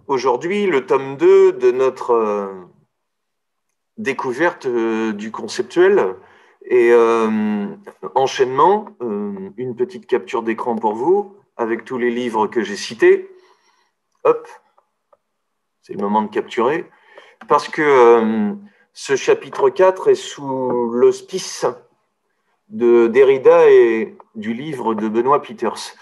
aujourd'hui le tome 2 de notre découverte du conceptuel et enchaînement, une petite capture d'écran pour vous avec tous les livres que j'ai cités. Hop, c'est le moment de capturer. Parce que ce chapitre 4 est sous l'auspice de Derrida et du livre de Benoît Peters.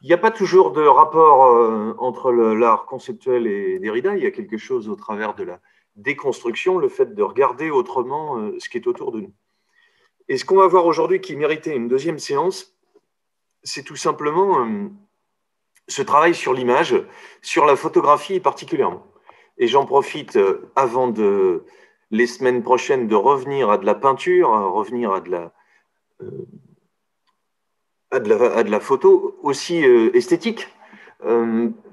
Il n'y a pas toujours de rapport entre l'art conceptuel et Derrida. Il y a quelque chose au travers de la déconstruction, le fait de regarder autrement ce qui est autour de nous. Et ce qu'on va voir aujourd'hui qui méritait une deuxième séance, c'est tout simplement ce travail sur l'image, sur la photographie particulièrement. Et j'en profite avant les semaines prochaines de revenir à de la peinture, à revenir à de la photo aussi esthétique,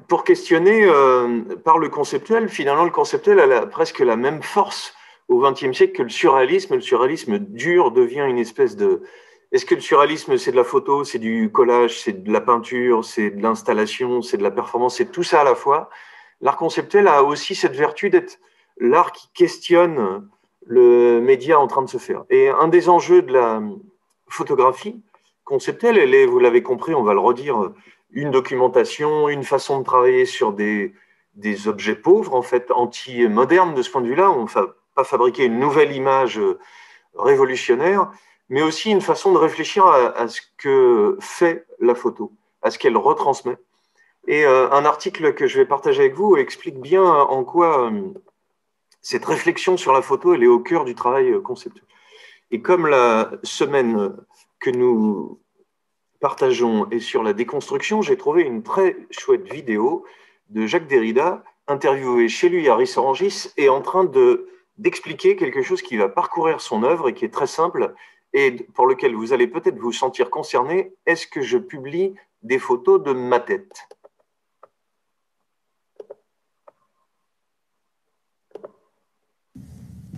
pour questionner par le conceptuel. Finalement, le conceptuel a presque la même force au XXe siècle que le surréalisme. Le surréalisme dur devient une espèce de... Est-ce que le surréalisme, c'est de la photo, c'est du collage, c'est de la peinture, c'est de l'installation, c'est de la performance, c'est tout ça à la fois? L'art conceptuel a aussi cette vertu d'être l'art qui questionne le média en train de se faire. Et un des enjeux de la photographie conceptuelle, elle est, vous l'avez compris, on va le redire, une documentation, une façon de travailler sur des objets pauvres, en fait, anti-modernes de ce point de vue-là. On ne va pas fabriquer une nouvelle image révolutionnaire, mais aussi une façon de réfléchir à ce que fait la photo, à ce qu'elle retransmet. Et un article que je vais partager avec vous explique bien en quoi cette réflexion sur la photo, elle est au cœur du travail conceptuel. Et comme la semaine que nous partageons est sur la déconstruction, j'ai trouvé une très chouette vidéo de Jacques Derrida, interviewé chez lui à Rissorangis, et en train d'expliquer quelque chose qui va parcourir son œuvre et qui est très simple, et pour lequel vous allez peut-être vous sentir concerné. Est-ce que je publie des photos de ma tête ?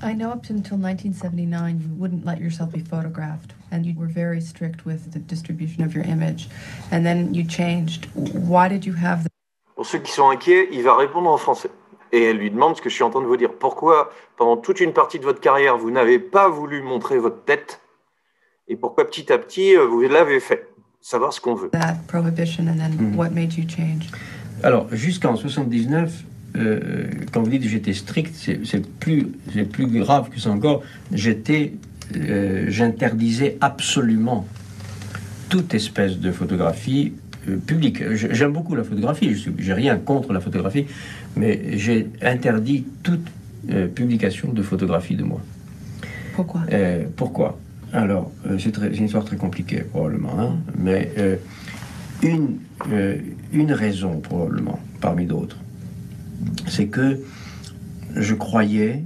I know up until 1979 you wouldn't let yourself be photographed and you were very strict with the distribution of your image and then you changed. Why did you have the... Pour ceux qui sont inquiets, il va répondre en français. Et elle lui demande ce que je suis en train de vous dire. Pourquoi, pendant toute une partie de votre carrière, vous n'avez pas voulu montrer votre tête et pourquoi petit à petit, vous l'avez fait. Savoir ce qu'on veut. That prohibition and then what made you change? Alors, jusqu'en 79, quand vous dites que j'étais strict, c'est plus grave que ça encore. J'interdisais absolument toute espèce de photographie publique. J'aime beaucoup la photographie, j'ai rien contre la photographie, mais j'ai interdit toute publication de photographie de moi. Pourquoi? Pourquoi? Alors, c'est une histoire très compliquée, probablement, hein, mais une raison, probablement, parmi d'autres, c'est que je croyais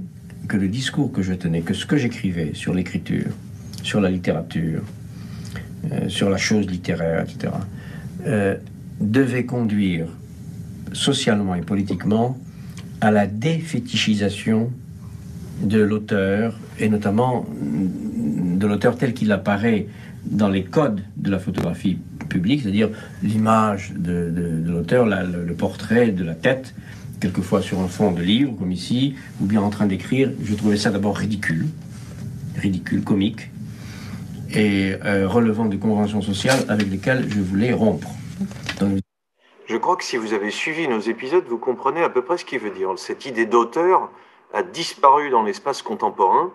que le discours que je tenais, que ce que j'écrivais sur l'écriture, sur la littérature, sur la chose littéraire, etc., devait conduire socialement et politiquement à la défétichisation de l'auteur, et notamment de l'auteur tel qu'il apparaît dans les codes de la photographie publique, c'est-à-dire l'image de l'auteur, le portrait de la tête, quelquefois sur un fond de livre, comme ici, ou bien en train d'écrire. Je trouvais ça d'abord ridicule, comique, et relevant de conventions sociales avec lesquelles je voulais rompre. Donc, je crois que si vous avez suivi nos épisodes, vous comprenez à peu près ce qu'il veut dire. Cette idée d'auteur a disparu dans l'espace contemporain,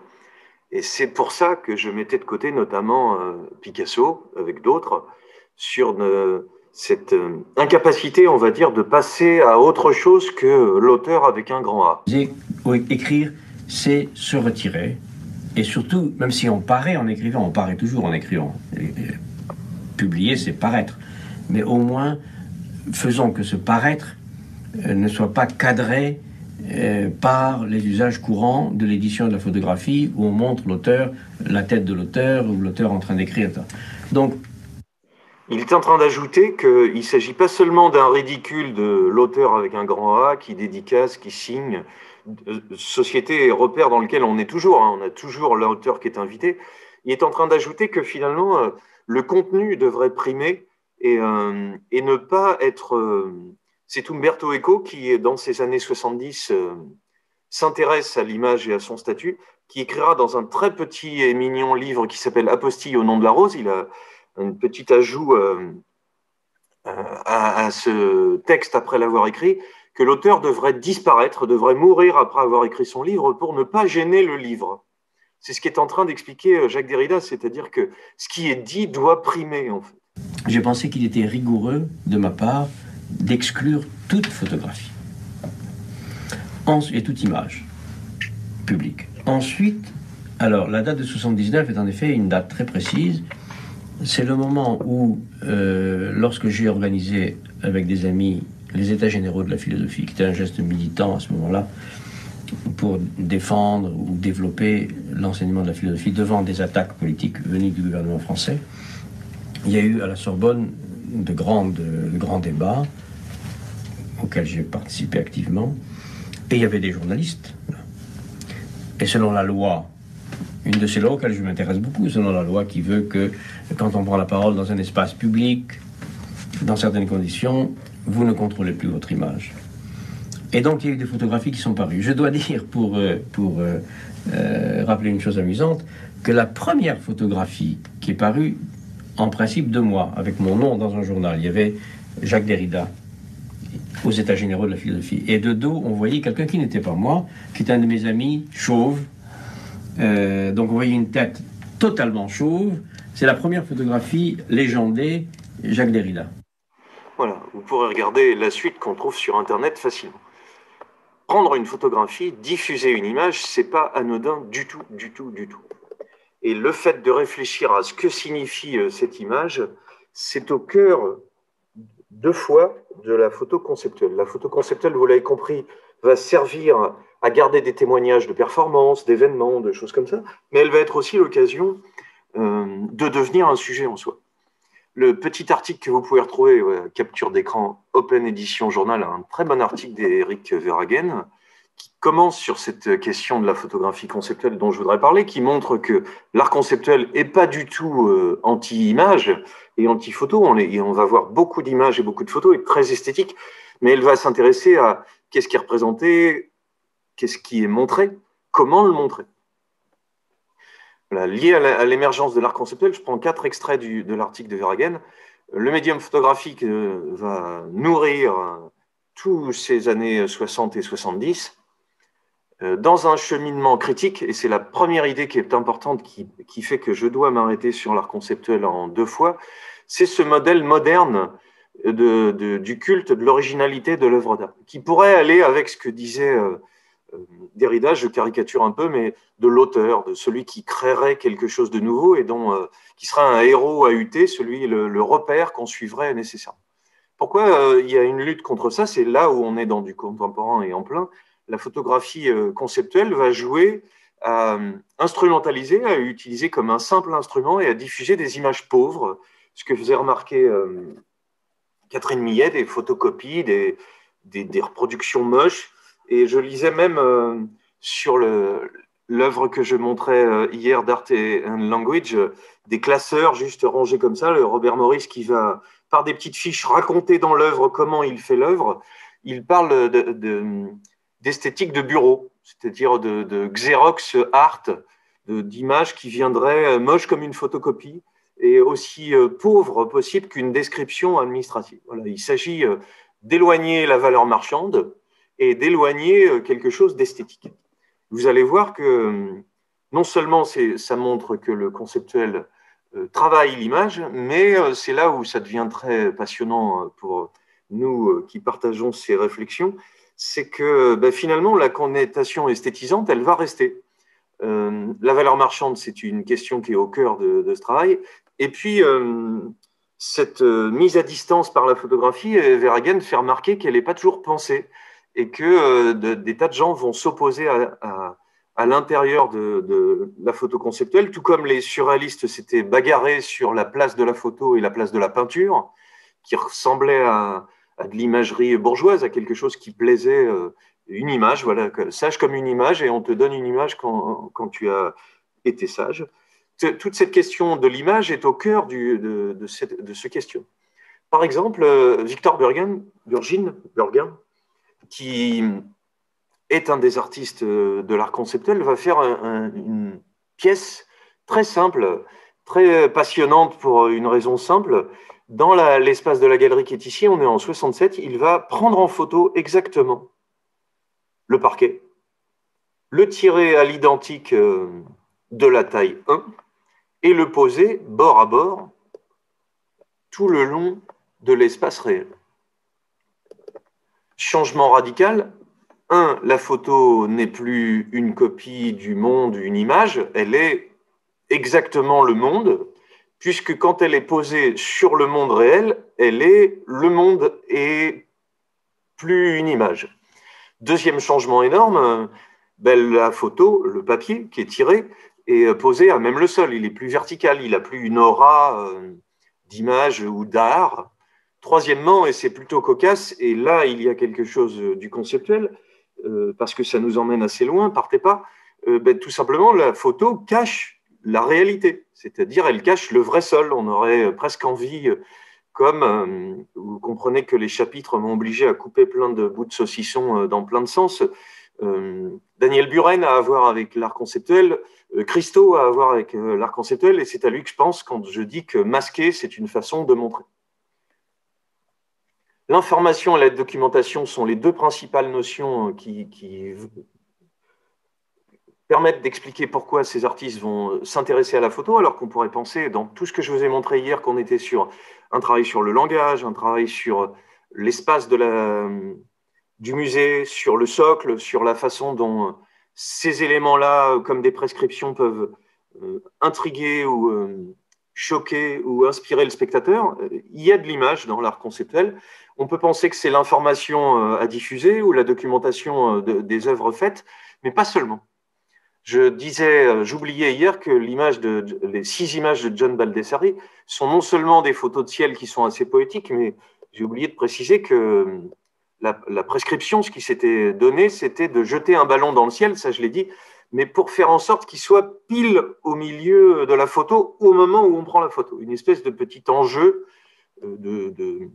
et c'est pour ça que je mettais de côté notamment Picasso, avec d'autres, sur cette incapacité, on va dire, de passer à autre chose que l'auteur avec un grand A. Écrire, c'est se retirer, et surtout, même si on paraît en écrivant, on paraît toujours en écrivant. Publier, c'est paraître. Mais au moins, faisons que ce paraître ne soit pas cadré par les usages courants de l'édition de la photographie, où on montre l'auteur, la tête de l'auteur, ou l'auteur en train d'écrire. Donc, il est en train d'ajouter qu'il ne s'agit pas seulement d'un ridicule de l'auteur avec un grand A qui dédicace, qui signe, société et repère dans lequel on est toujours, hein, on a toujours l'auteur qui est invité. Il est en train d'ajouter que finalement, le contenu devrait primer et ne pas être C'est Umberto Eco qui, dans ces années 70, s'intéresse à l'image et à son statut, qui écrira dans un très petit et mignon livre qui s'appelle Apostille au nom de la rose. Il a un petit ajout à ce texte après l'avoir écrit, que l'auteur devrait disparaître, devrait mourir après avoir écrit son livre pour ne pas gêner le livre. C'est ce qu'est en train d'expliquer Jacques Derrida, c'est-à-dire que ce qui est dit doit primer, en fait. J'ai pensé qu'il était rigoureux, de ma part, d'exclure toute photographie et toute image publique. Ensuite, alors, la date de 79 est en effet une date très précise. C'est le moment où, lorsque j'ai organisé avec des amis les États généraux de la philosophie, qui était un geste militant à ce moment-là, pour défendre ou développer l'enseignement de la philosophie devant des attaques politiques venues du gouvernement français, il y a eu à la Sorbonne de grands débats auxquels j'ai participé activement, et il y avait des journalistes. Et selon la loi, une de ces lois auxquelles je m'intéresse beaucoup, selon la loi qui veut que quand on prend la parole dans un espace public, dans certaines conditions, vous ne contrôlez plus votre image. Et donc il y a eu des photographies qui sont parues. Je dois dire, pour rappeler une chose amusante, que la première photographie qui est parue, en principe de moi, avec mon nom dans un journal, il y avait Jacques Derrida aux États généraux de la philosophie. Et de dos, on voyait quelqu'un qui n'était pas moi, qui était un de mes amis, chauve. Donc on voyait une tête totalement chauve. C'est la première photographie légendée, Jacques Derrida. Voilà, vous pourrez regarder la suite qu'on trouve sur Internet facilement. Prendre une photographie, diffuser une image, c'est pas anodin du tout, du tout, du tout. Et le fait de réfléchir à ce que signifie cette image, c'est au cœur deux fois de la photo conceptuelle. La photo conceptuelle, vous l'avez compris, va servir à garder des témoignages de performances, d'événements, de choses comme ça, mais elle va être aussi l'occasion de devenir un sujet en soi. Le petit article que vous pouvez retrouver, capture d'écran Open Edition Journal, un très bon article d'Éric Verhagen, qui commence sur cette question de la photographie conceptuelle dont je voudrais parler, qui montre que l'art conceptuel n'est pas du tout anti-image et anti-photo. On va voir beaucoup d'images et beaucoup de photos, et très esthétique, mais elle va s'intéresser à qu'est-ce qui est représenté, qu'est-ce qui est montré, comment le montrer. Voilà, lié à l'émergence de l'art conceptuel, je prends 4 extraits de l'article de Verhagen. Le médium photographique va nourrir tous ces années 60 et 70 dans un cheminement critique, et c'est la première idée qui est importante, qui fait que je dois m'arrêter sur l'art conceptuel en 2 fois, c'est ce modèle moderne du culte de l'originalité de l'œuvre d'art, qui pourrait aller avec ce que disait Derrida, je caricature un peu, mais de l'auteur, de celui qui créerait quelque chose de nouveau et qui sera un héros à huter, le repère qu'on suivrait nécessairement. Pourquoi il y a une lutte contre ça? C'est là où on est dans du contemporain et en plein. La photographie conceptuelle va jouer à instrumentaliser, à utiliser comme un simple instrument et à diffuser des images pauvres, ce que faisait remarquer Catherine Millet, des photocopies, des reproductions moches. Et je lisais même sur l'œuvre que je montrais hier d'Art and Language, des classeurs juste rangés comme ça, le Robert Morris qui va, par des petites fiches, raconter dans l'œuvre comment il fait l'œuvre. Il parle d'esthétique de bureau, c'est-à-dire de Xerox art, d'images qui viendraient moches comme une photocopie et aussi pauvres possible qu'une description administrative. Voilà, il s'agit d'éloigner la valeur marchande et d'éloigner quelque chose d'esthétique. Vous allez voir que non seulement ça montre que le conceptuel travaille l'image, mais c'est là où ça devient très passionnant pour nous qui partageons ces réflexions, c'est que finalement la connotation esthétisante, elle va rester. La valeur marchande, c'est une question qui est au cœur de ce travail. Et puis, cette mise à distance par la photographie, Verhagen fait remarquer qu'elle n'est pas toujours pensée et que des tas de gens vont s'opposer à l'intérieur de la photo conceptuelle, tout comme les surréalistes s'étaient bagarrés sur la place de la photo et la place de la peinture, qui ressemblait à de l'imagerie bourgeoise, à quelque chose qui plaisait, une image, voilà, sage comme une image, et on te donne une image quand tu as été sage. Toute cette question de l'image est au cœur de ce questionnement. Par exemple, Victor Burgin, qui est un des artistes de l'art conceptuel, va faire une pièce très simple, très passionnante pour une raison simple. Dans l'espace de la galerie qui est ici, on est en 67, il va prendre en photo exactement le parquet, le tirer à l'identique de la taille 1 et le poser bord à bord tout le long de l'espace réel. Changement radical. La photo n'est plus une copie du monde, une image, elle est exactement le monde, puisque quand elle est posée sur le monde réel, elle est le monde et plus une image. Deuxième changement énorme, la photo, le papier qui est tiré, est posé à même le sol, il est plus vertical, il n'a plus une aura d'image ou d'art. Troisièmement, et c'est plutôt cocasse, et là il y a quelque chose du conceptuel, parce que ça nous emmène assez loin, partez pas, tout simplement la photo cache la réalité, c'est-à-dire elle cache le vrai sol. On aurait presque envie, comme vous comprenez que les chapitres m'ont obligé à couper plein de bouts de saucisson dans plein de sens. Daniel Buren a à voir avec l'art conceptuel, Christo a à voir avec l'art conceptuel, et c'est à lui que je pense quand je dis que masquer, c'est une façon de montrer. L'information et la documentation sont les deux principales notions qui permettent d'expliquer pourquoi ces artistes vont s'intéresser à la photo, alors qu'on pourrait penser, dans tout ce que je vous ai montré hier, qu'on était sur un travail sur le langage, un travail sur l'espace du musée, sur le socle, sur la façon dont ces éléments-là, comme des prescriptions, peuvent intriguer ou choquer ou inspirer le spectateur. Il y a de l'image dans l'art conceptuel. On peut penser que c'est l'information à diffuser ou la documentation des œuvres faites, mais pas seulement. J'oubliais hier que les 6 images de John Baldessari sont non seulement des photos de ciel qui sont assez poétiques, mais j'ai oublié de préciser que la prescription, ce qui s'était donné, c'était de jeter un ballon dans le ciel, ça je l'ai dit, mais pour faire en sorte qu'il soit pile au milieu de la photo au moment où on prend la photo. Une espèce de petit enjeu de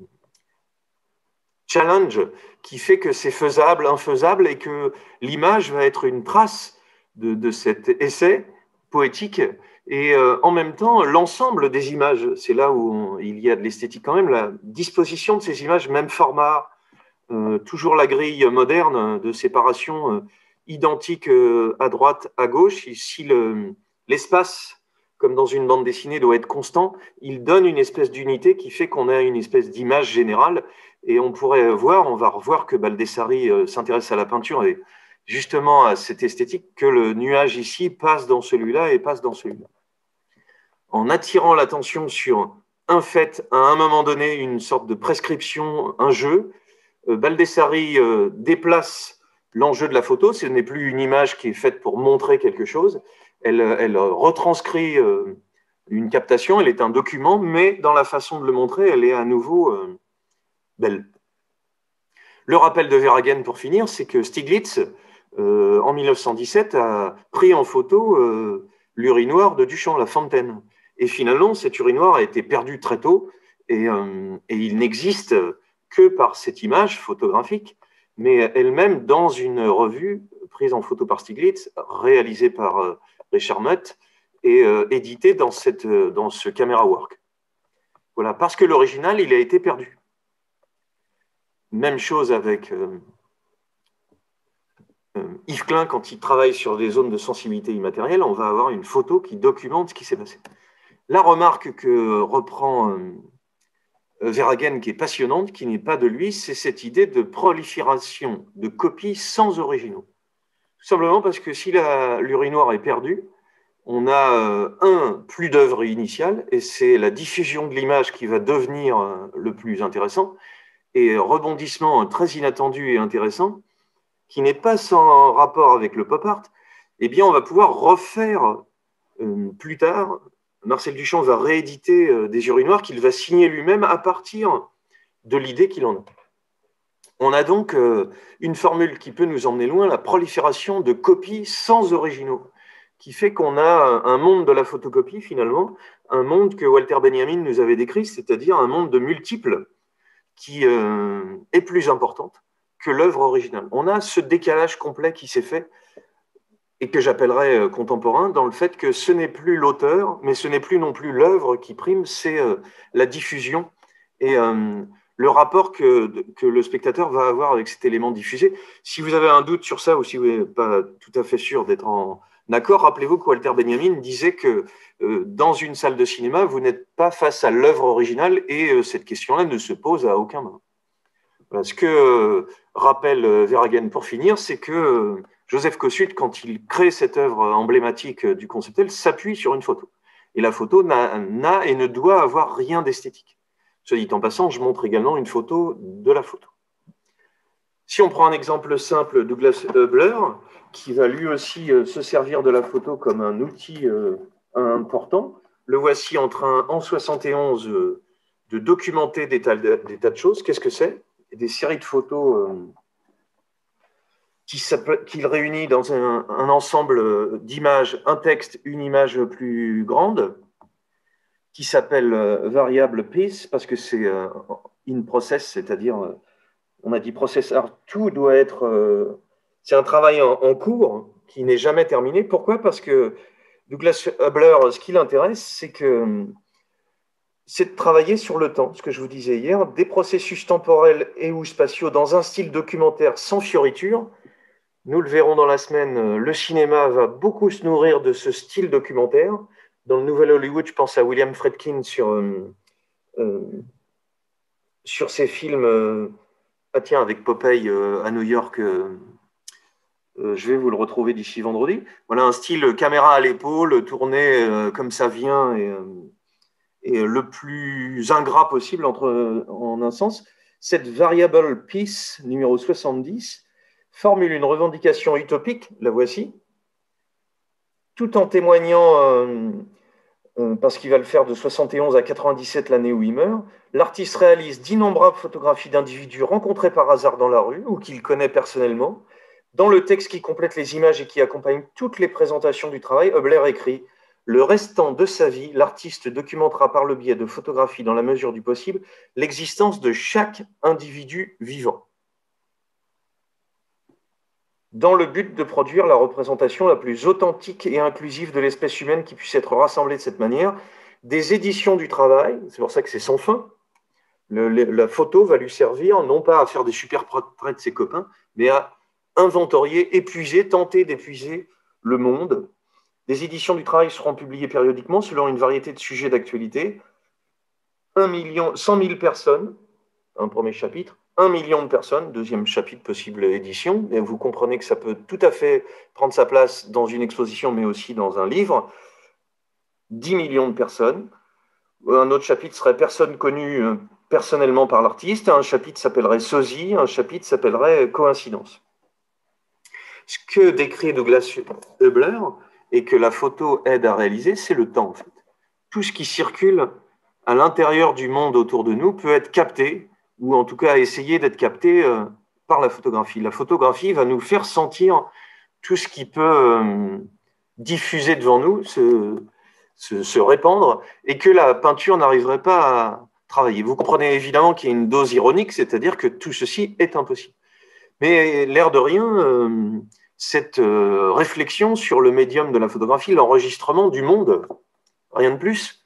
challenge qui fait que c'est faisable, infaisable, et que l'image va être une trace de cet essai poétique, et en même temps l'ensemble des images, c'est là où il y a de l'esthétique quand même, la disposition de ces images, même format, toujours la grille moderne de séparation identique à droite, à gauche. Ici, l'espace, comme dans une bande dessinée, doit être constant. Il donne une espèce d'unité qui fait qu'on a une espèce d'image générale, et on va revoir que Baldessari s'intéresse à la peinture et justement à cette esthétique, que le nuage ici passe dans celui-là et passe dans celui-là. En attirant l'attention sur un fait, à un moment donné, une sorte de prescription, un jeu, Baldessari déplace l'enjeu de la photo. Ce n'est plus une image qui est faite pour montrer quelque chose. Elle retranscrit une captation, elle est un document, mais dans la façon de le montrer, elle est à nouveau belle. Le rappel de Verhagen, pour finir, c'est que Stiglitz, en 1917, a pris en photo l'urinoir de Duchamp, la fontaine. Et finalement, cet urinoir a été perdu très tôt, et il n'existe que par cette image photographique, mais elle-même dans une revue prise en photo par Stiglitz, réalisée par Richard Mutt, et éditée dans ce camera work. Voilà, parce que l'original, il a été perdu. Même chose avec Yves Klein, quand il travaille sur des zones de sensibilité immatérielle, on va avoir une photo qui documente ce qui s'est passé. La remarque que reprend Verhagen, qui est passionnante, qui n'est pas de lui, c'est cette idée de prolifération de copies sans originaux. Tout simplement parce que si l'urinoir est perdu, on a plus d'œuvre initiale, et c'est la diffusion de l'image qui va devenir le plus intéressant, et rebondissement très inattendu et intéressant, qui n'est pas sans rapport avec le pop art, eh bien on va pouvoir refaire plus tard. Marcel Duchamp va rééditer des urinoirs qu'il va signer lui-même à partir de l'idée qu'il en a. On a donc une formule qui peut nous emmener loin, la prolifération de copies sans originaux, qui fait qu'on a un monde de la photocopie, finalement, un monde que Walter Benjamin nous avait décrit, c'est-à-dire un monde de multiples qui est plus importante que l'œuvre originale. On a ce décalage complet qui s'est fait et que j'appellerais contemporain, dans le fait que ce n'est plus l'auteur, mais ce n'est plus non plus l'œuvre qui prime, c'est la diffusion et le rapport que le spectateur va avoir avec cet élément diffusé. Si vous avez un doute sur ça, ou si vous n'êtes pas tout à fait sûr d'être en accord, rappelez-vous que Walter Benjamin disait que dans une salle de cinéma, vous n'êtes pas face à l'œuvre originale, et cette question-là ne se pose à aucun moment. Voilà. Ce que rappelle Verhagen pour finir, c'est que Joseph Kosuth, quand il crée cette œuvre emblématique du conceptuel, s'appuie sur une photo. Et la photo n'a et ne doit avoir rien d'esthétique. Soit dit en passant, je montre également une photo de la photo. Si on prend un exemple simple, Douglas Hubler, qui va lui aussi se servir de la photo comme un outil important, le voici en train, en 71, de documenter des tas de choses. Qu'est-ce que c'est? Des séries de photos qu'il réunit dans un ensemble d'images, un texte, une image plus grande, qui s'appelle Variable Piece, parce que c'est in process, c'est-à-dire, on a dit process art, tout doit être, c'est un travail en cours qui n'est jamais terminé. Pourquoi? Parce que Douglas Hubler, ce qui l'intéresse, c'est de travailler sur le temps, ce que je vous disais hier, des processus temporels et ou spatiaux dans un style documentaire sans fioriture. Nous le verrons dans la semaine, le cinéma va beaucoup se nourrir de ce style documentaire. Dans le Nouvel Hollywood, je pense à William Friedkin sur ses films, avec Popeye à New York, je vais vous le retrouver d'ici vendredi. Voilà un style caméra à l'épaule, tourné comme ça vient, et le plus ingrat possible en un sens. Cette variable piece, numéro 70, formule une revendication utopique, la voici, tout en témoignant, parce qu'il va le faire de 71 à 97, l'année où il meurt, l'artiste réalise d'innombrables photographies d'individus rencontrés par hasard dans la rue ou qu'il connaît personnellement. Dans le texte qui complète les images et qui accompagne toutes les présentations du travail, Hubler écrit « Le restant de sa vie, l'artiste documentera par le biais de photographies dans la mesure du possible l'existence de chaque individu vivant, dans le but de produire la représentation la plus authentique et inclusive de l'espèce humaine qui puisse être rassemblée de cette manière. Des éditions du travail, c'est pour ça que c'est sans fin. La photo va lui servir non pas à faire des super portraits de ses copains, mais à inventorier, épuiser, tenter d'épuiser le monde. Des éditions du travail seront publiées périodiquement selon une variété de sujets d'actualité. 100 000 personnes, un premier chapitre, 1 million de personnes, deuxième chapitre, possible édition. Et vous comprenez que ça peut tout à fait prendre sa place dans une exposition, mais aussi dans un livre. 10 millions de personnes. Un autre chapitre serait personnes connues personnellement par l'artiste. Un chapitre s'appellerait sosie, un chapitre s'appellerait coïncidence. Ce que décrit Douglas Hubler et que la photo aide à réaliser, c'est le temps, en fait. Tout ce qui circule à l'intérieur du monde autour de nous peut être capté, ou en tout cas essayer d'être capté par la photographie. La photographie va nous faire sentir tout ce qui peut diffuser devant nous, se répandre, et que la peinture n'arriverait pas à travailler. Vous comprenez évidemment qu'il y a une dose ironique, c'est-à-dire que tout ceci est impossible. Mais l'air de rien, cette réflexion sur le médium de la photographie, l'enregistrement du monde, rien de plus,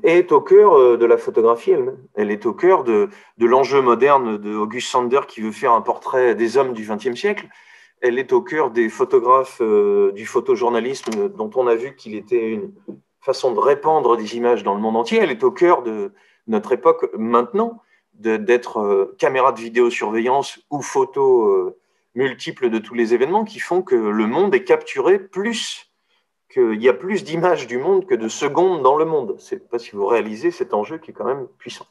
est au cœur de la photographie elle-même. Elle est au cœur de l'enjeu moderne de August Sander qui veut faire un portrait des hommes du XXe siècle. Elle est au cœur des photographes du photojournalisme dont on a vu qu'il était une façon de répandre des images dans le monde entier. Elle est au cœur de notre époque maintenant, d'être caméra de vidéosurveillance ou photo multiples de tous les événements qui font que le monde est capturé plus, qu'il y a plus d'images du monde que de secondes dans le monde. Je ne sais pas si vous réalisez cet enjeu qui est quand même puissant.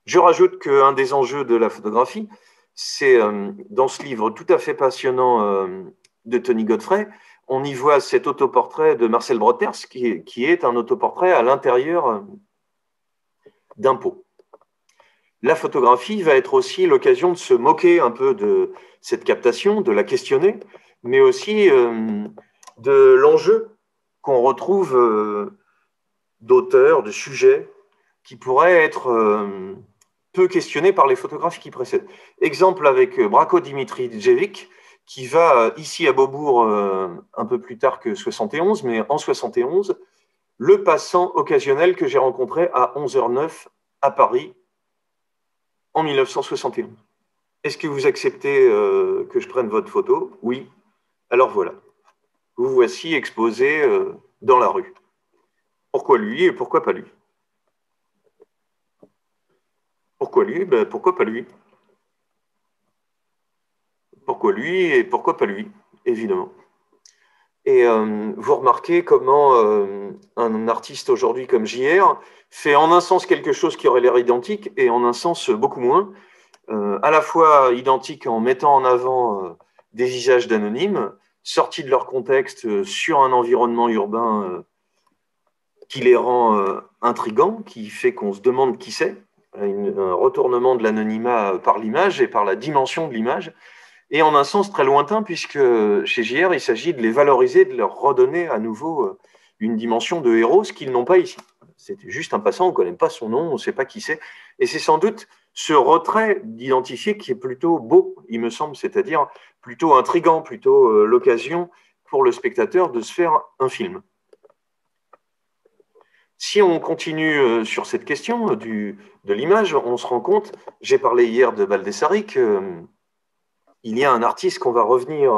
Je rajoute qu'un des enjeux de la photographie, c'est dans ce livre tout à fait passionnant de Tony Godfrey, on y voit cet autoportrait de Marcel Broters qui est un autoportrait à l'intérieur d'un pot. La photographie va être aussi l'occasion de se moquer un peu de cette captation, de la questionner, mais aussi de l'enjeu qu'on retrouve d'auteurs, de sujets qui pourraient être peu questionnés par les photographes qui précèdent. Exemple avec Branko Dimitrijevic, qui va ici à Beaubourg un peu plus tard que 71, mais en 71, le passant occasionnel que j'ai rencontré à 11h09 à Paris en 1971. Est-ce que vous acceptez que je prenne votre photo? Oui. Alors voilà. Vous voici exposé dans la rue. Pourquoi lui et pourquoi pas lui? Pourquoi lui? Ben, pourquoi pas lui? Pourquoi lui et pourquoi pas lui? Évidemment. Et vous remarquez comment un artiste aujourd'hui comme JR fait en un sens quelque chose qui aurait l'air identique et en un sens beaucoup moins. À la fois identique en mettant en avant des visages d'anonymes, sortis de leur contexte sur un environnement urbain qui les rend intrigants, qui fait qu'on se demande qui c'est, un retournement de l'anonymat par l'image et par la dimension de l'image, et en un sens très lointain, puisque chez JR, il s'agit de les valoriser, de leur redonner à nouveau une dimension de héros, ce qu'ils n'ont pas ici. C'était juste un passant, on ne connaît pas son nom, on ne sait pas qui c'est, et c'est sans doute ce retrait d'identifier qui est plutôt beau, il me semble, c'est-à-dire plutôt intrigant, plutôt l'occasion pour le spectateur de se faire un film. Si on continue sur cette question de l'image, on se rend compte, j'ai parlé hier de Baldessari, qu'il y a un artiste qu'on va revenir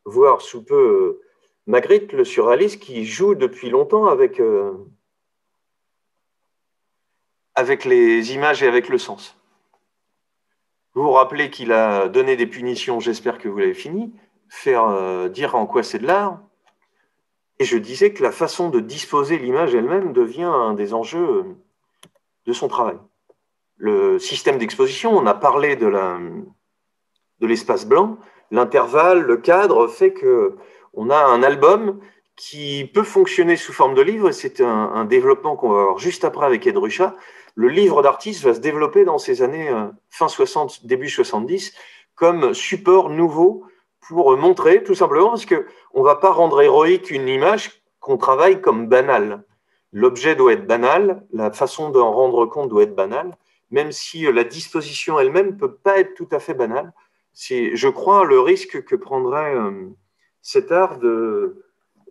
voir sous peu, Magritte, le surréaliste, qui joue depuis longtemps avec les images et avec le sens. Vous vous rappelez qu'il a donné des punitions, j'espère que vous l'avez fini, faire dire en quoi c'est de l'art. Et je disais que la façon de disposer l'image elle-même devient un des enjeux de son travail. Le système d'exposition, on a parlé de l'espace blanc, l'intervalle, le cadre fait qu'on a un album qui peut fonctionner sous forme de livre, et c'est un développement qu'on va voir juste après avec Ed Ruscha. Le livre d'artiste va se développer dans ces années fin 60, début 70, comme support nouveau pour montrer, tout simplement, parce qu'on ne va pas rendre héroïque une image qu'on travaille comme banale. L'objet doit être banal, la façon d'en rendre compte doit être banale, même si la disposition elle-même ne peut pas être tout à fait banale. C'est, je crois, le risque que prendrait cet art de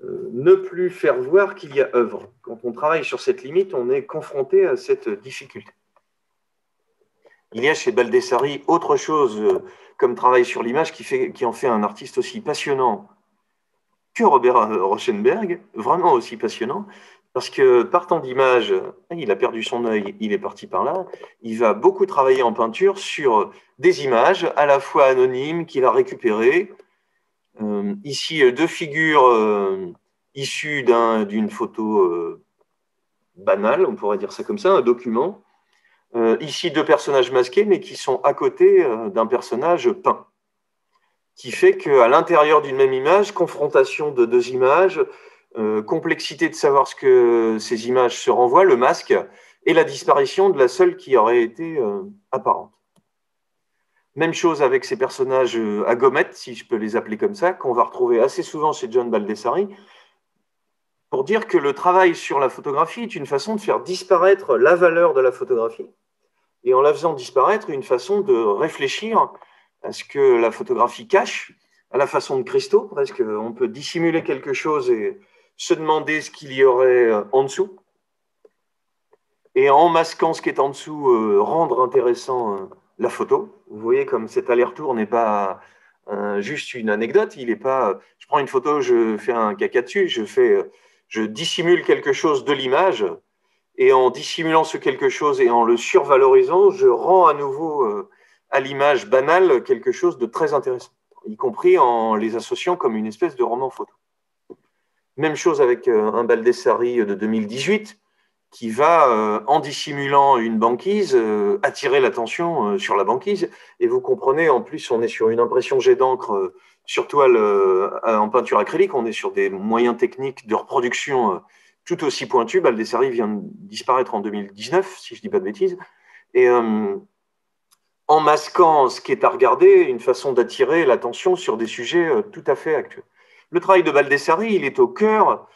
ne plus faire voir qu'il y a œuvre. Quand on travaille sur cette limite, on est confronté à cette difficulté. Il y a chez Baldessari autre chose comme travail sur l'image qui en fait un artiste aussi passionnant que Robert Rauschenberg, vraiment aussi passionnant, parce que partant d'image, il a perdu son œil, il est parti par là, il va beaucoup travailler en peinture sur des images à la fois anonymes qu'il a récupérées. Ici, deux figures issues d'une photo banale, on pourrait dire ça comme ça, un document. Ici, deux personnages masqués, mais qui sont à côté d'un personnage peint, qui fait qu'à l'intérieur d'une même image, confrontation de deux images, complexité de savoir ce que ces images se renvoient, le masque, et la disparition de la seule qui aurait été apparente. Même chose avec ces personnages à gommettes, si je peux les appeler comme ça, qu'on va retrouver assez souvent chez John Baldessari, pour dire que le travail sur la photographie est une façon de faire disparaître la valeur de la photographie, et en la faisant disparaître, une façon de réfléchir à ce que la photographie cache, à la façon de Christo, presque. On peut dissimuler quelque chose et se demander ce qu'il y aurait en dessous, et en masquant ce qui est en dessous, rendre intéressant la photo. Vous voyez comme cet aller-retour n'est pas juste une anecdote, il n'est pas, je prends une photo, je fais un caca dessus, je dissimule quelque chose de l'image, et en dissimulant ce quelque chose et en le survalorisant, je rends à nouveau à l'image banale quelque chose de très intéressant, y compris en les associant comme une espèce de roman photo. Même chose avec un Baldessari de 2018, qui va, en dissimulant une banquise, attirer l'attention sur la banquise. Et vous comprenez, en plus, on est sur une impression jet d'encre sur toile en peinture acrylique, on est sur des moyens techniques de reproduction tout aussi pointus. Baldessari vient de disparaître en 2019, si je ne dis pas de bêtises. Et en masquant ce qui est à regarder, une façon d'attirer l'attention sur des sujets tout à fait actuels. Le travail de Baldessari, il est au cœur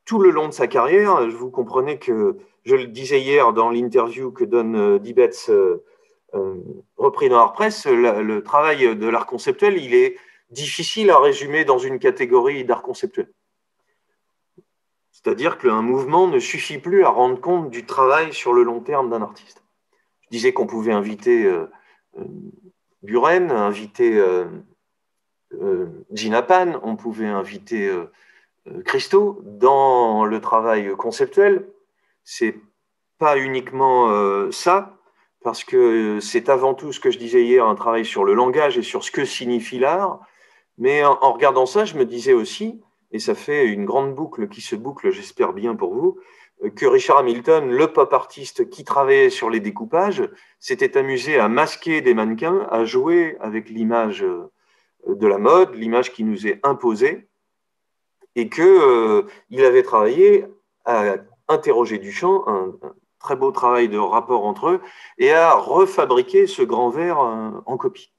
tout le long de sa carrière. Vous comprenez que, je le disais hier dans l'interview que donne Dibetz, repris dans Art Press, le travail de l'art conceptuel, il est difficile à résumer dans une catégorie d'art conceptuel. C'est-à-dire qu'un mouvement ne suffit plus à rendre compte du travail sur le long terme d'un artiste. Je disais qu'on pouvait inviter Buren, inviter Gina Pan, on pouvait inviter Christo dans le travail conceptuel. C'est pas uniquement ça, parce que c'est avant tout ce que je disais hier, un travail sur le langage et sur ce que signifie l'art. Mais en regardant ça, je me disais aussi, et ça fait une grande boucle qui se boucle, j'espère bien pour vous, que Richard Hamilton, le pop artiste qui travaillait sur les découpages, s'était amusé à masquer des mannequins, à jouer avec l'image de la mode, l'image qui nous est imposée, et qu'il avait travaillé à interroger Duchamp, un très beau travail de rapport entre eux, et à refabriquer ce grand verre en copie.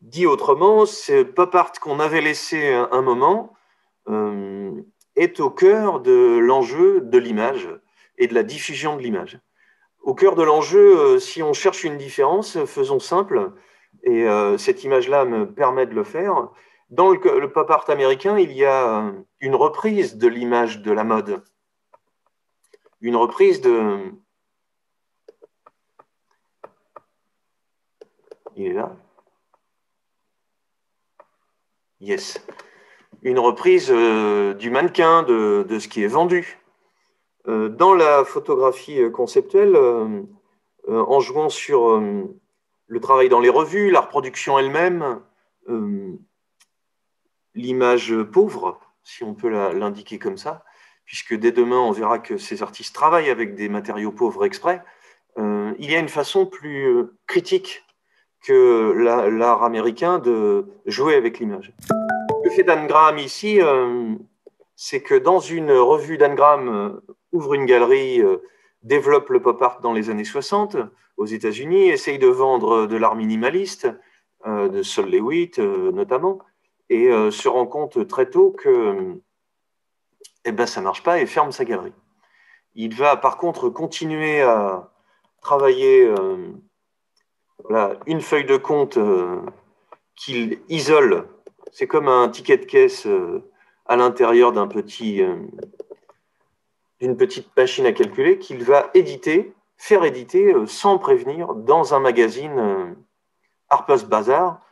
Dit autrement, ce pop art qu'on avait laissé un moment est au cœur de l'enjeu de l'image et de la diffusion de l'image. Au cœur de l'enjeu, si on cherche une différence, faisons simple, et cette image-là me permet de le faire. Dans le pop art américain, il y a une reprise de l'image de la mode. Une reprise de... Il est là? Yes. Une reprise du mannequin, de ce qui est vendu. Dans la photographie conceptuelle, en jouant sur le travail dans les revues, la reproduction elle-même, l'image pauvre, si on peut l'indiquer comme ça, puisque dès demain, on verra que ces artistes travaillent avec des matériaux pauvres exprès, il y a une façon plus critique que l'art américain de jouer avec l'image. Ce que fait Dan Graham ici, c'est que dans une revue, Dan Graham ouvre une galerie, développe le pop art dans les années 60 aux États-Unis, essaye de vendre de l'art minimaliste, de Sol Lewitt notamment, et se rend compte très tôt que ça ne marche pas et ferme sa galerie. Il va par contre continuer à travailler une feuille de compte qu'il isole. C'est comme un ticket de caisse à l'intérieur d'une petite machine à calculer qu'il va faire éditer sans prévenir dans un magazine Harper's Bazaar,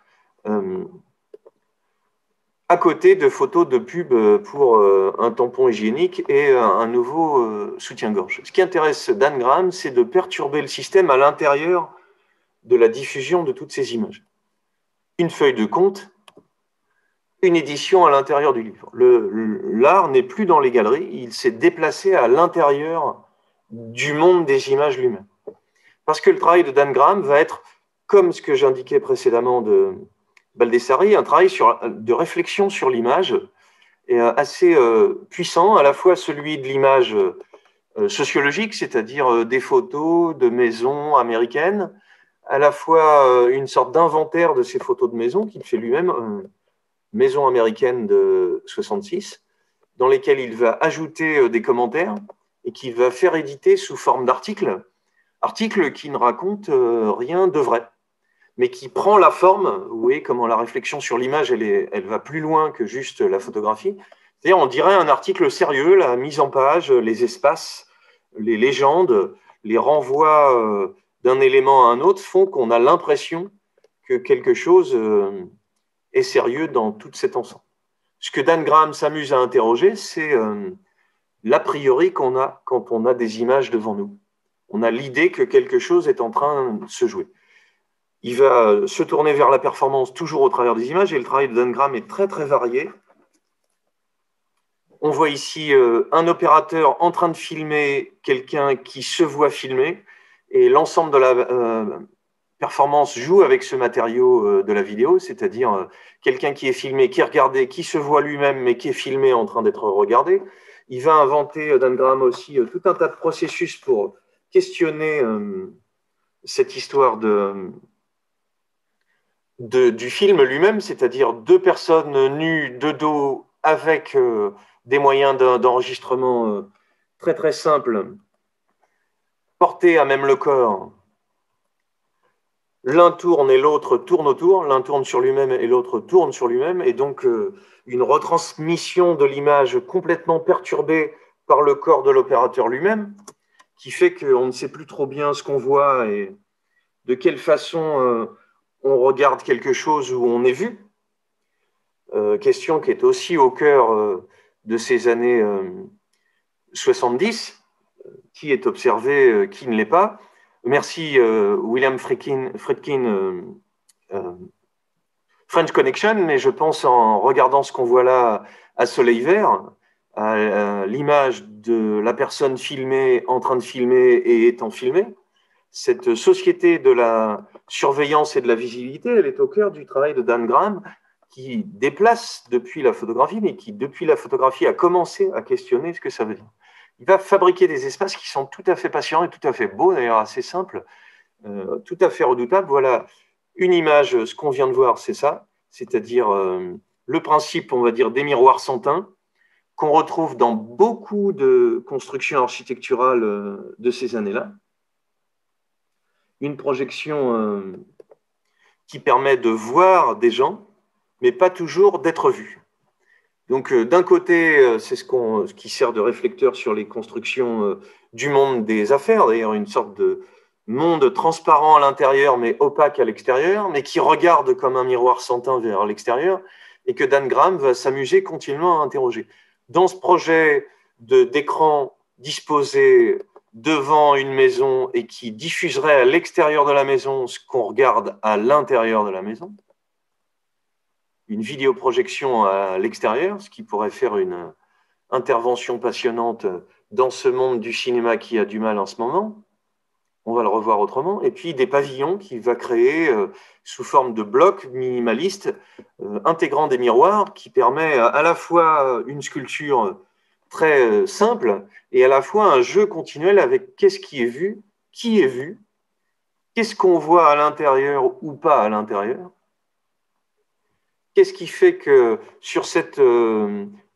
à côté de photos de pub pour un tampon hygiénique et un nouveau soutien-gorge. Ce qui intéresse Dan Graham, c'est de perturber le système à l'intérieur de la diffusion de toutes ces images. Une feuille de compte, une édition à l'intérieur du livre. L'art n'est plus dans les galeries, il s'est déplacé à l'intérieur du monde des images lui-même. Parce que le travail de Dan Graham va être, comme ce que j'indiquais précédemment de Baldessari, un travail de réflexion sur l'image assez puissant, à la fois celui de l'image sociologique, c'est-à-dire des photos de maisons américaines, à la fois une sorte d'inventaire de ces photos de maisons qu'il fait lui-même, Maison américaine de 66, dans lesquelles il va ajouter des commentaires et qu'il va faire éditer sous forme d'articles, articles qui ne racontent rien de vrai, mais qui prend la forme. Vous voyez comment la réflexion sur l'image, elle va plus loin que juste la photographie. C'est-à-dire, on dirait un article sérieux, la mise en page, les espaces, les légendes, les renvois d'un élément à un autre font qu'on a l'impression que quelque chose est sérieux dans tout cet ensemble. Ce que Dan Graham s'amuse à interroger, c'est l'a priori qu'on a quand on a des images devant nous. On a l'idée que quelque chose est en train de se jouer. Il va se tourner vers la performance toujours au travers des images, et le travail de Dan Graham est très très varié. On voit ici un opérateur en train de filmer quelqu'un qui se voit filmer, et l'ensemble de la performance joue avec ce matériau de la vidéo, c'est-à-dire quelqu'un qui est filmé, qui est regardé, qui se voit lui-même, mais qui est filmé en train d'être regardé. Il va inventer, Dan Graham aussi, tout un tas de processus pour questionner cette histoire du film lui-même, c'est-à-dire deux personnes nues de dos avec des moyens d'enregistrement très très simples, portés à même le corps. L'un tourne et l'autre tourne autour, l'un tourne sur lui-même et l'autre tourne sur lui-même, et donc une retransmission de l'image complètement perturbée par le corps de l'opérateur lui-même, qui fait qu'on ne sait plus trop bien ce qu'on voit et de quelle façon on regarde quelque chose où on est vu. Question qui est aussi au cœur de ces années 70, qui est observé, qui ne l'est pas. Merci William Friedkin, French Connection, mais je pense en regardant ce qu'on voit là à Soleil Vert, à l'image de la personne filmée en train de filmer et étant filmée, cette société de la surveillance et de la visibilité, elle est au cœur du travail de Dan Graham, qui déplace depuis la photographie, mais qui, depuis la photographie, a commencé à questionner ce que ça veut dire. Il va fabriquer des espaces qui sont tout à fait passionnants et tout à fait beaux, d'ailleurs assez simples, tout à fait redoutables. Voilà une image, ce qu'on vient de voir, c'est ça, c'est-à-dire le principe, on va dire, des miroirs sans teint, qu'on retrouve dans beaucoup de constructions architecturales de ces années-là. Une projection qui permet de voir des gens, mais pas toujours d'être vu. Donc, d'un côté, c'est ce qui sert de réflecteur sur les constructions du monde des affaires, d'ailleurs une sorte de monde transparent à l'intérieur, mais opaque à l'extérieur, mais qui regarde comme un miroir sans teint vers l'extérieur, et que Dan Graham va s'amuser continuellement à interroger. Dans ce projet d'écran disposé devant une maison et qui diffuserait à l'extérieur de la maison ce qu'on regarde à l'intérieur de la maison, une vidéoprojection à l'extérieur, ce qui pourrait faire une intervention passionnante dans ce monde du cinéma qui a du mal en ce moment. On va le revoir autrement. Et puis des pavillons qu'il va créer sous forme de blocs minimalistes, intégrant des miroirs, qui permet à la fois une sculpture très simple et à la fois un jeu continuel avec qu'est-ce qui est vu, qui est vu, qu'est-ce qu'on voit à l'intérieur ou pas à l'intérieur. Qu'est-ce qui fait que sur cette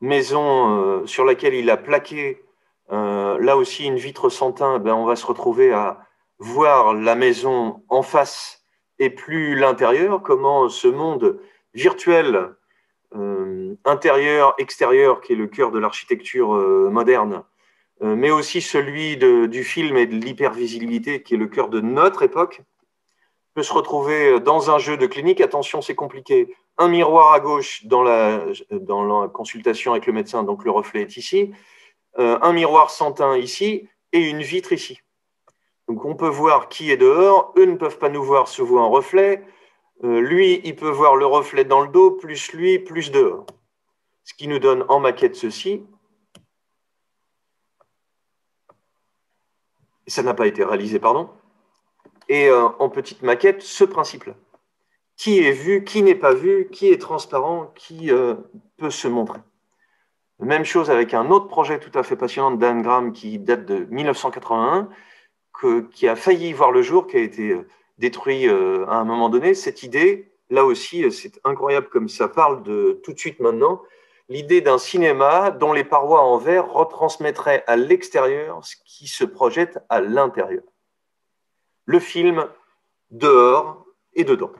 maison sur laquelle il a plaqué, là aussi une vitre sans teint, ben on va se retrouver à voir la maison en face et plus l'intérieur, comment ce monde virtuel, intérieur, extérieur, qui est le cœur de l'architecture moderne, mais aussi celui du film et de l'hypervisibilité, qui est le cœur de notre époque, peut se retrouver dans un jeu de clinique. Attention, c'est compliqué. Un miroir à gauche dans la consultation avec le médecin, donc le reflet est ici. Un miroir sans teint ici et une vitre ici. Donc on peut voir qui est dehors. Eux ne peuvent pas nous voir, se voient en reflet. Lui, il peut voir le reflet dans le dos, plus lui, plus dehors. Ce qui nous donne en maquette ceci. Ça n'a pas été réalisé, pardon. Et en petite maquette, ce principe-là. Qui est vu, qui n'est pas vu, qui est transparent, qui peut se montrer. Même chose avec un autre projet tout à fait passionnant de Dan Graham qui date de 1981, qui a failli voir le jour, qui a été détruit à un moment donné. Cette idée, là aussi, c'est incroyable comme ça parle de tout de suite maintenant, l'idée d'un cinéma dont les parois en verre retransmettraient à l'extérieur ce qui se projette à l'intérieur. Le film dehors et dedans.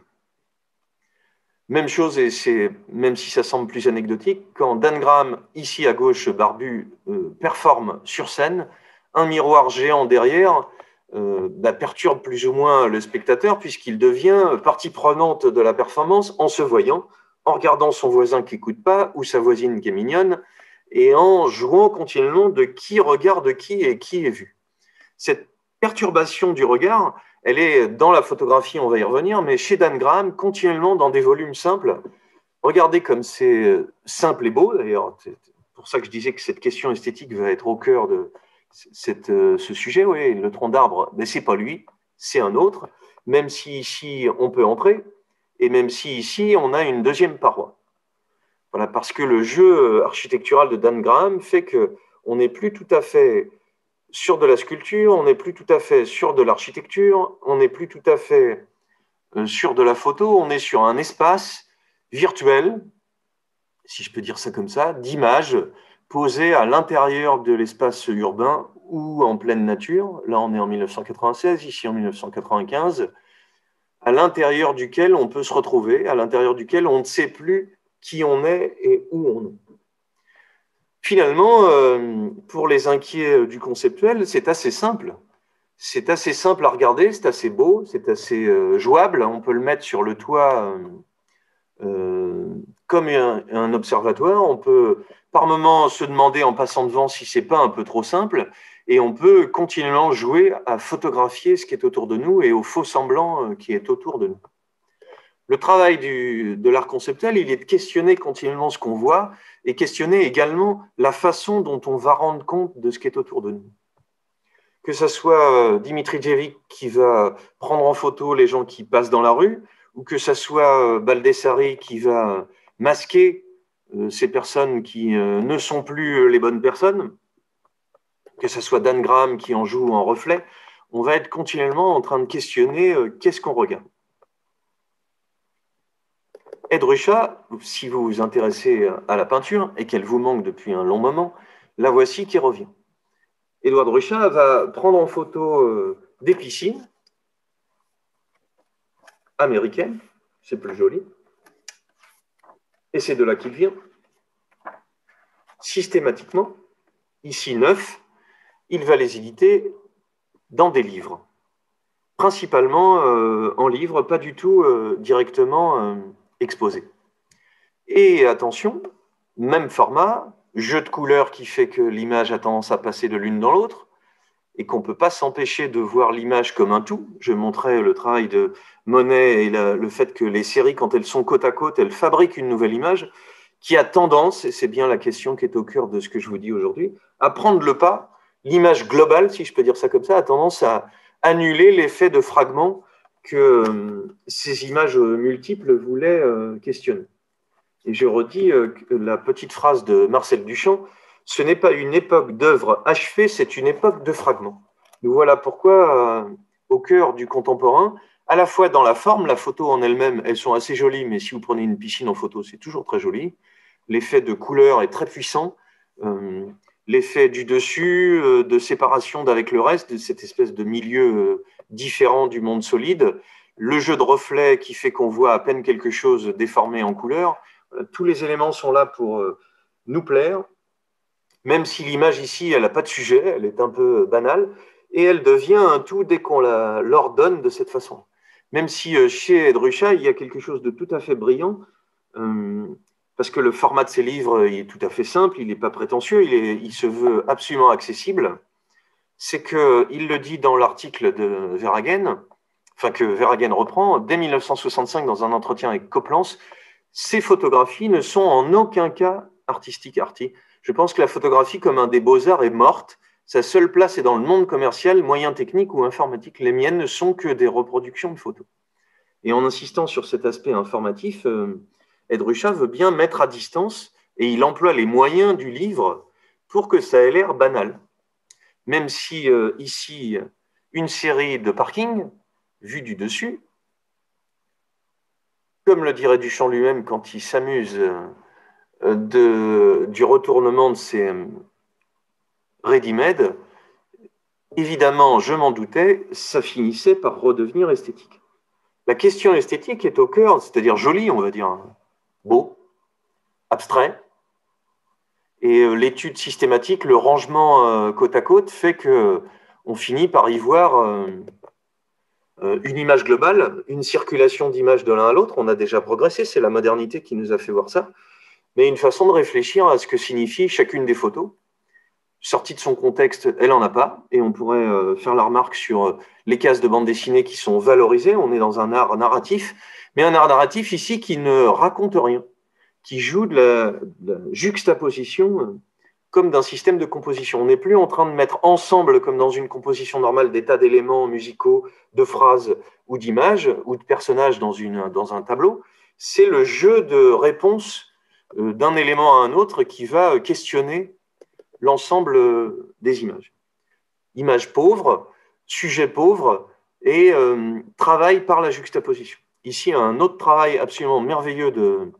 Même chose, et même si ça semble plus anecdotique, quand Dan Graham, ici à gauche, barbu, performe sur scène, un miroir géant derrière perturbe plus ou moins le spectateur puisqu'il devient partie prenante de la performance en se voyant, en regardant son voisin qui n'écoute pas ou sa voisine qui est mignonne et en jouant continuellement de qui regarde qui et qui est vu. Cette perturbation du regard, elle est dans la photographie, on va y revenir, mais chez Dan Graham, continuellement dans des volumes simples. Regardez comme c'est simple et beau, d'ailleurs. C'est pour ça que je disais que cette question esthétique va être au cœur de ce sujet. Oui, le tronc d'arbre, mais ce n'est pas lui, c'est un autre, même si ici, on peut entrer, et même si ici, on a une deuxième paroi. Voilà, parce que le jeu architectural de Dan Graham fait qu'on n'est plus tout à fait sur de la sculpture, on n'est plus tout à fait sur de l'architecture, on n'est plus tout à fait sur de la photo, on est sur un espace virtuel, si je peux dire ça comme ça, d'images posées à l'intérieur de l'espace urbain ou en pleine nature. Là, on est en 1996, ici en 1995, à l'intérieur duquel on peut se retrouver, à l'intérieur duquel on ne sait plus qui on est et où on est. Finalement, pour les inquiets du conceptuel, c'est assez simple. C'est assez simple à regarder, c'est assez beau, c'est assez jouable. On peut le mettre sur le toit comme un observatoire. On peut par moments se demander en passant devant si c'est pas un peu trop simple. Et on peut continuellement jouer à photographier ce qui est autour de nous et au faux semblant qui est autour de nous. Le travail de l'art conceptuel, il est de questionner continuellement ce qu'on voit et questionner également la façon dont on va rendre compte de ce qui est autour de nous. Que ce soit Dimitri Djevic qui va prendre en photo les gens qui passent dans la rue, ou que ce soit Baldessari qui va masquer ces personnes qui ne sont plus les bonnes personnes, que ce soit Dan Graham qui en joue en reflet, on va être continuellement en train de questionner qu'est-ce qu'on regarde. Ed Ruscha, si vous vous intéressez à la peinture et qu'elle vous manque depuis un long moment, la voici qui revient. Edward Ruscha va prendre en photo des piscines américaines, c'est plus joli, et c'est de là qu'il vient. Systématiquement, ici neuf, il va les éditer dans des livres, principalement en livres, pas du tout directement exposés. Et attention, même format, jeu de couleurs qui fait que l'image a tendance à passer de l'une dans l'autre et qu'on ne peut pas s'empêcher de voir l'image comme un tout. Je montrais le travail de Monet et le fait que les séries, quand elles sont côte à côte, elles fabriquent une nouvelle image qui a tendance, et c'est bien la question qui est au cœur de ce que je vous dis aujourd'hui, à prendre le pas. L'image globale, si je peux dire ça comme ça, a tendance à annuler l'effet de fragments que ces images multiples voulaient questionner. Et je redis la petite phrase de Marcel Duchamp, ce n'est pas une époque d'œuvres achevées, c'est une époque de fragments. Nous voilà pourquoi, au cœur du contemporain, à la fois dans la forme, la photo en elle-même, elles sont assez jolies, mais si vous prenez une piscine en photo, c'est toujours très joli. L'effet de couleur est très puissant. L'effet du dessus, de séparation d'avec le reste, de cette espèce de milieu différent du monde solide. Le jeu de reflets qui fait qu'on voit à peine quelque chose déformé en couleur. Tous les éléments sont là pour nous plaire, même si l'image ici, elle n'a pas de sujet, elle est un peu banale, et elle devient un tout dès qu'on l'ordonne de cette façon. Même si chez Ed Ruscha, il y a quelque chose de tout à fait brillant, parce que le format de ses livres il est tout à fait simple, il n'est pas prétentieux, il se veut absolument accessible. C'est qu'il le dit dans l'article de Verhagen, enfin que Verhagen reprend, dès 1965 dans un entretien avec Coplans, ces photographies ne sont en aucun cas artistiques arty. Je pense que la photographie, comme un des beaux-arts, est morte. Sa seule place est dans le monde commercial, moyen technique ou informatique. Les miennes ne sont que des reproductions de photos. Et en insistant sur cet aspect informatif, Ed Ruscha veut bien mettre à distance, et il emploie les moyens du livre pour que ça ait l'air banal. Même si ici, une série de parkings, vue du dessus, comme le dirait Duchamp lui-même quand il s'amuse du retournement de ces ready-made, évidemment, je m'en doutais, ça finissait par redevenir esthétique. La question esthétique est au cœur, c'est-à-dire joli, on va dire, beau, abstrait, et l'étude systématique, le rangement côte à côte fait qu'on finit par y voir une image globale, une circulation d'images de l'un à l'autre. On a déjà progressé, c'est la modernité qui nous a fait voir ça, mais une façon de réfléchir à ce que signifie chacune des photos. Sortie de son contexte, elle n'en a pas, et on pourrait faire la remarque sur les cases de bande dessinée qui sont valorisées. On est dans un art narratif, mais un art narratif ici qui ne raconte rien, qui joue de la juxtaposition comme d'un système de composition. On n'est plus en train de mettre ensemble, comme dans une composition normale, des tas d'éléments musicaux, de phrases ou d'images, ou de personnages dans un tableau. C'est le jeu de réponse d'un élément à un autre qui va questionner l'ensemble des images. Images pauvres, sujets pauvres et travail par la juxtaposition. ici un autre travail absolument merveilleux de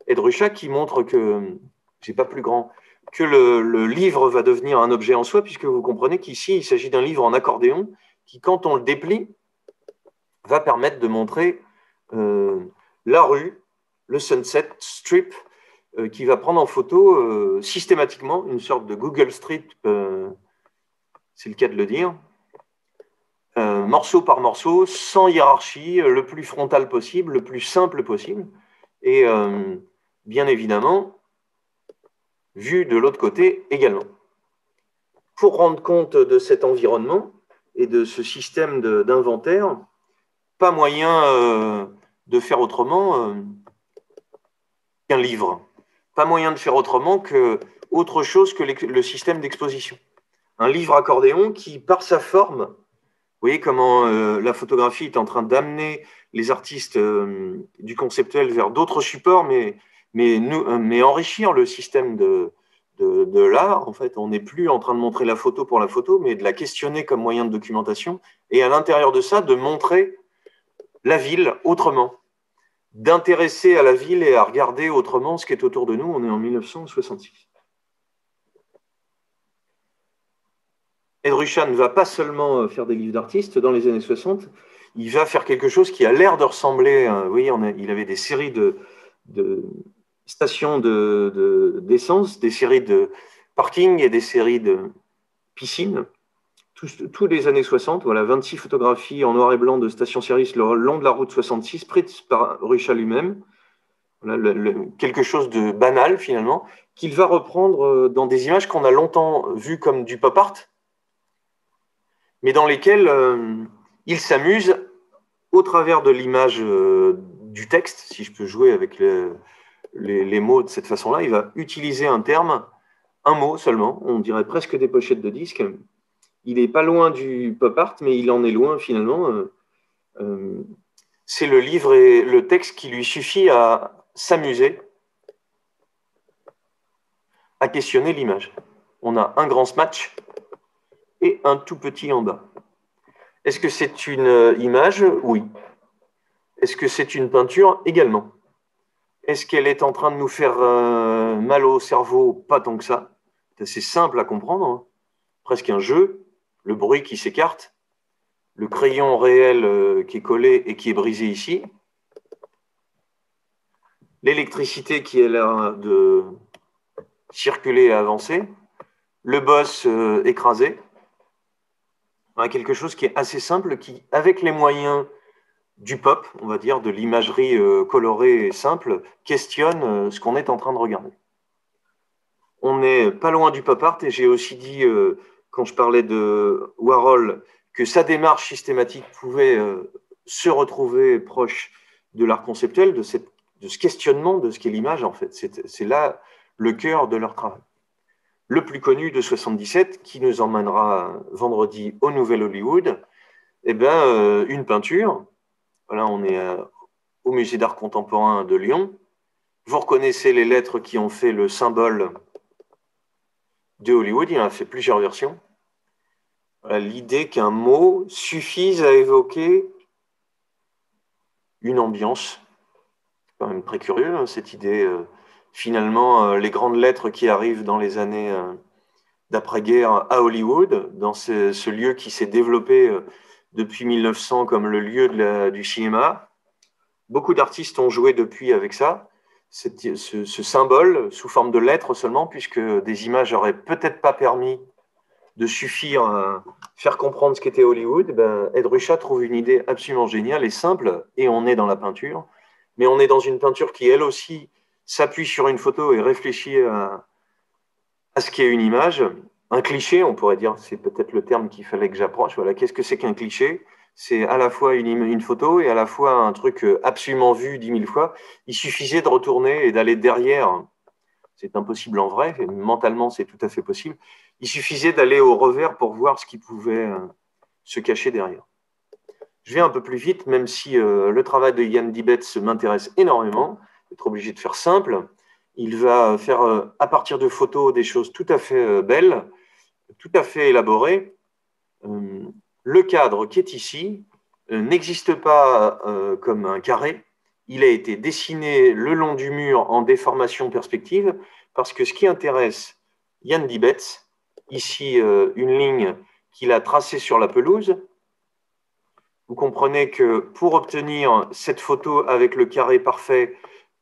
Ed Ruscha qui montre que, c'est pas plus grand, que le livre va devenir un objet en soi, puisque vous comprenez qu'ici, il s'agit d'un livre en accordéon qui, quand on le déplie, va permettre de montrer la rue, le Sunset Strip, qui va prendre en photo systématiquement une sorte de Google Street, c'est le cas de le dire, morceau par morceau, sans hiérarchie, le plus frontal possible, le plus simple possible, et bien évidemment, vu de l'autre côté également. Pour rendre compte de cet environnement et de ce système d'inventaire, pas moyen de faire autrement qu'un livre. Pas moyen de faire autrement que autre chose que le système d'exposition. Un livre accordéon qui, par sa forme, vous voyez comment la photographie est en train d'amener les artistes du conceptuel vers d'autres supports, mais enrichir le système de l'art. En fait, on n'est plus en train de montrer la photo pour la photo, mais de la questionner comme moyen de documentation, et à l'intérieur de ça, de montrer la ville autrement, d'intéresser à la ville et à regarder autrement ce qui est autour de nous. On est en 1966. Ed Ruscha ne va pas seulement faire des livres d'artistes dans les années 60, il va faire quelque chose qui a l'air de ressembler, vous voyez, il avait des séries de stations d'essence, des séries de parking et des séries de piscines. Tous les années 60, voilà, 26 photographies en noir et blanc de stations-service le long de la route 66, prises par Ruscha lui-même. Voilà, quelque chose de banal, finalement, qu'il va reprendre dans des images qu'on a longtemps vues comme du pop art, mais dans lesquelles il s'amuse au travers de l'image du texte, si je peux jouer avec les mots de cette façon-là. Il va utiliser un terme, un mot seulement, on dirait presque des pochettes de disques. Il n'est pas loin du pop art, mais il en est loin finalement. C'est le livre et le texte qui lui suffit à s'amuser, à questionner l'image. On a un grand smatch et un tout petit en bas. Est-ce que c'est une image? Oui. Est-ce que c'est une peinture? Également. Est-ce qu'elle est en train de nous faire mal au cerveau? Pas tant que ça. C'est assez simple à comprendre, hein. Presque un jeu, le bruit qui s'écarte, le crayon réel qui est collé et qui est brisé ici, l'électricité qui est là de circuler et avancer, le boss écrasé. On a quelque chose qui est assez simple, qui, avec les moyens du pop, on va dire, de l'imagerie colorée et simple, questionne ce qu'on est en train de regarder. On n'est pas loin du pop art, et j'ai aussi dit, quand je parlais de Warhol, que sa démarche systématique pouvait se retrouver proche de l'art conceptuel, de ce questionnement de ce qu'est l'image, en fait. C'est là le cœur de leur travail. Le plus connu de 77, qui nous emmènera vendredi au Nouvel Hollywood, eh ben, une peinture. Voilà, on est au Musée d'art contemporain de Lyon. Vous reconnaissez les lettres qui ont fait le symbole de Hollywood. Il en a fait plusieurs versions. Voilà, l'idée qu'un mot suffise à évoquer une ambiance. C'est quand même très curieux, hein, cette idée. Finalement, les grandes lettres qui arrivent dans les années d'après-guerre à Hollywood, dans ce lieu qui s'est développé depuis 1900 comme le lieu du cinéma. Beaucoup d'artistes ont joué depuis avec ça, ce symbole sous forme de lettres seulement, puisque des images n'auraient peut-être pas permis de suffire à faire comprendre ce qu'était Hollywood. Ben, Ed Ruscha trouve une idée absolument géniale et simple, et on est dans la peinture, mais on est dans une peinture qui, elle aussi, s'appuie sur une photo et réfléchit à ce qu'est une image. Un cliché, on pourrait dire, c'est peut-être le terme qu'il fallait que j'approche. Voilà, qu'est-ce que c'est qu'un cliché? C'est à la fois une photo et à la fois un truc absolument vu 10 000 fois. Il suffisait de retourner et d'aller derrière. C'est impossible en vrai, et mentalement c'est tout à fait possible. Il suffisait d'aller au revers pour voir ce qui pouvait se cacher derrière. Je vais un peu plus vite, même si le travail de Jan Dibetz m'intéresse énormément. Être obligé de faire simple. Il va faire à partir de photos des choses tout à fait belles, tout à fait élaborées. Le cadre qui est ici, n'existe pas comme un carré. Il a été dessiné le long du mur en déformation perspective parce que ce qui intéresse Jan Dibetz, ici une ligne qu'il a tracée sur la pelouse, vous comprenez que pour obtenir cette photo avec le carré parfait,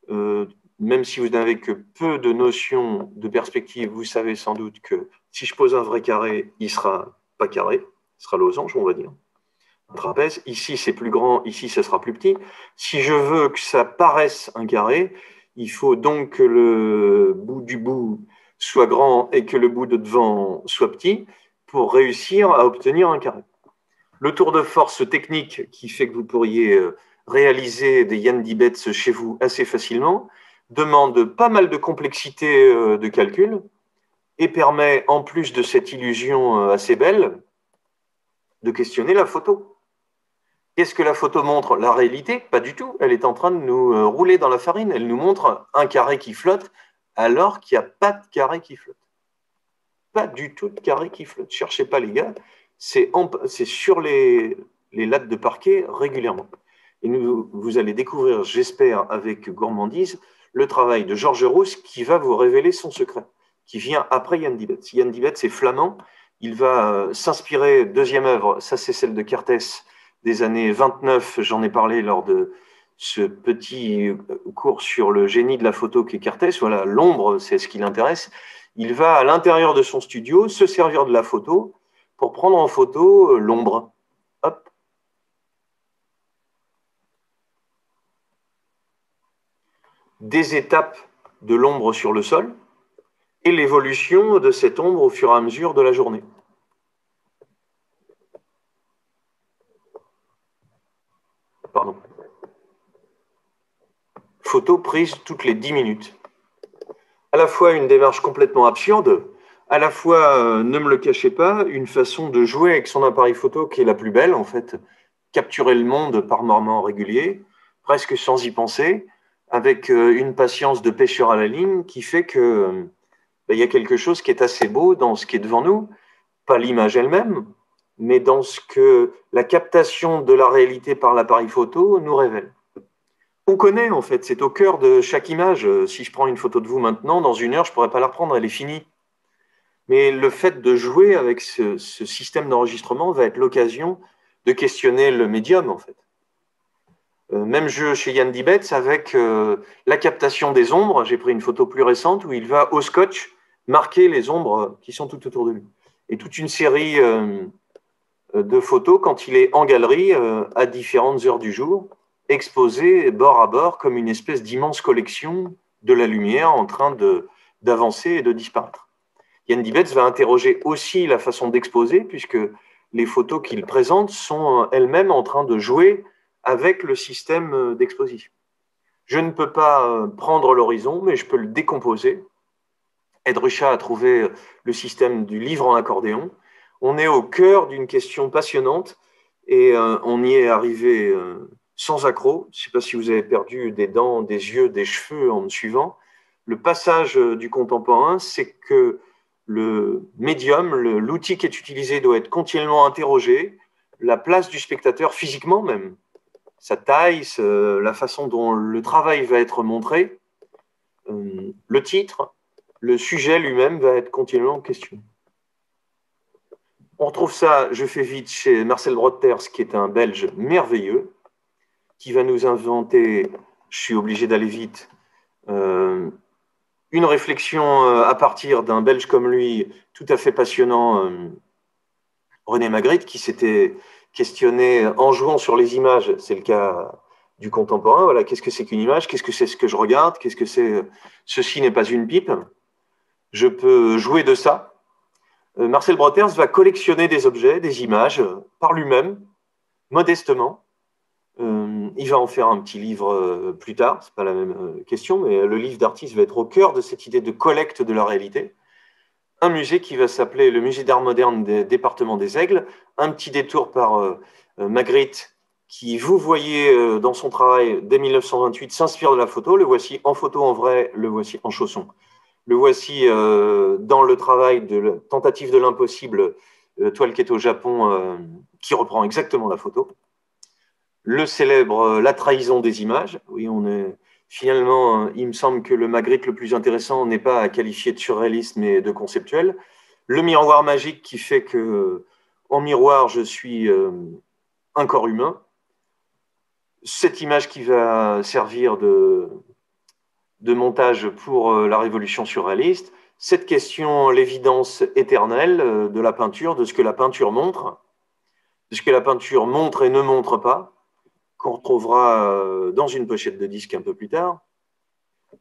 même si vous n'avez que peu de notions de perspective, vous savez sans doute que si je pose un vrai carré, il ne sera pas carré, il sera losange, on va dire. Un trapèze, ici c'est plus grand, ici ça sera plus petit. Si je veux que ça paraisse un carré, il faut donc que le bout du bout soit grand et que le bout de devant soit petit pour réussir à obtenir un carré. Le tour de force technique qui fait que vous pourriez réaliser des Jan Dibetz chez vous assez facilement demande pas mal de complexité de calcul et permet, en plus de cette illusion assez belle, de questionner la photo. Qu'est-ce que la photo montre? La réalité? Pas du tout. Elle est en train de nous rouler dans la farine. Elle nous montre un carré qui flotte alors qu'il n'y a pas de carré qui flotte. Pas du tout de carré qui flotte. Cherchez pas les gars. C'est sur les lattes de parquet régulièrement. Et vous allez découvrir, j'espère, avec gourmandise, le travail de Georges Rousse qui va vous révéler son secret, qui vient après Jan Dibetz. Jan Dibetz est flamand. Il va s'inspirer, deuxième œuvre, ça c'est celle de Cartès, des années 29, j'en ai parlé lors de ce petit cours sur le génie de la photo qu'est Cartès. Voilà, l'ombre, c'est ce qui l'intéresse. Il va à l'intérieur de son studio se servir de la photo pour prendre en photo l'ombre. Hop. Des étapes de l'ombre sur le sol et l'évolution de cette ombre au fur et à mesure de la journée. Pardon. Photo prise toutes les 10 minutes. À la fois une démarche complètement absurde, à la fois, ne me le cachez pas, une façon de jouer avec son appareil photo qui est la plus belle, en fait, capturer le monde par moments réguliers, presque sans y penser, avec une patience de pêcheur à la ligne qui fait que il y a quelque chose qui est assez beau dans ce qui est devant nous, pas l'image elle-même, mais dans ce que la captation de la réalité par l'appareil photo nous révèle. On connaît, en fait, c'est au cœur de chaque image. Si je prends une photo de vous maintenant, dans 1 heure, je ne pourrais pas la reprendre, elle est finie. Mais le fait de jouer avec ce système d'enregistrement va être l'occasion de questionner le médium, en fait. Même jeu chez Jan Dibetz avec la captation des ombres. J'ai pris une photo plus récente où il va au scotch marquer les ombres qui sont tout autour de lui. Et toute une série de photos quand il est en galerie à différentes heures du jour, exposées bord à bord comme une espèce d'immense collection de la lumière en train d'avancer et de disparaître. Jan Dibetz va interroger aussi la façon d'exposer puisque les photos qu'il présente sont elles-mêmes en train de jouer avec le système d'exposition. Je ne peux pas prendre l'horizon, mais je peux le décomposer. Ed Ruscha a trouvé le système du livre en accordéon. On est au cœur d'une question passionnante et on y est arrivé sans accroc. Je ne sais pas si vous avez perdu des dents, des yeux, des cheveux en me suivant. Le passage du contemporain, c'est que le médium, l'outil qui est utilisé doit être continuellement interrogé, la place du spectateur physiquement même, sa taille, la façon dont le travail va être montré, le titre, le sujet lui-même va être continuellement questionné. On retrouve ça, je fais vite, chez Marcel Brodters, qui est un Belge merveilleux, qui va nous inventer, je suis obligé d'aller vite, une réflexion à partir d'un Belge comme lui, tout à fait passionnant, René Magritte, qui s'était questionné en jouant sur les images, c'est le cas du contemporain, voilà, qu'est-ce que c'est qu'une image, qu'est-ce que c'est ce que je regarde, qu'est-ce que c'est, ceci n'est pas une pipe, je peux jouer de ça. Marcel Brodters va collectionner des objets, des images, par lui-même, modestement. Il va en faire un petit livre plus tard, c'est pas la même question, mais le livre d'artiste va être au cœur de cette idée de collecte de la réalité. Un musée qui va s'appeler le Musée d'art moderne des départements des Aigles, un petit détour par Magritte, qui, vous voyez dans son travail dès 1928, s'inspire de la photo. Le voici en photo en vrai, le voici en chausson. Le voici dans le travail de la tentative de l'impossible, toile qui est au Japon, qui reprend exactement la photo. le célèbre La trahison des images. Oui, finalement, il me semble que le Magritte le plus intéressant n'est pas à qualifier de surréaliste, mais de conceptuel. Le miroir magique qui fait que, en miroir, je suis un corps humain. Cette image qui va servir de montage pour la révolution surréaliste. Cette question, l'évidence éternelle de la peinture, de ce que la peinture montre, de ce que la peinture montre et ne montre pas, qu'on retrouvera dans une pochette de disque un peu plus tard.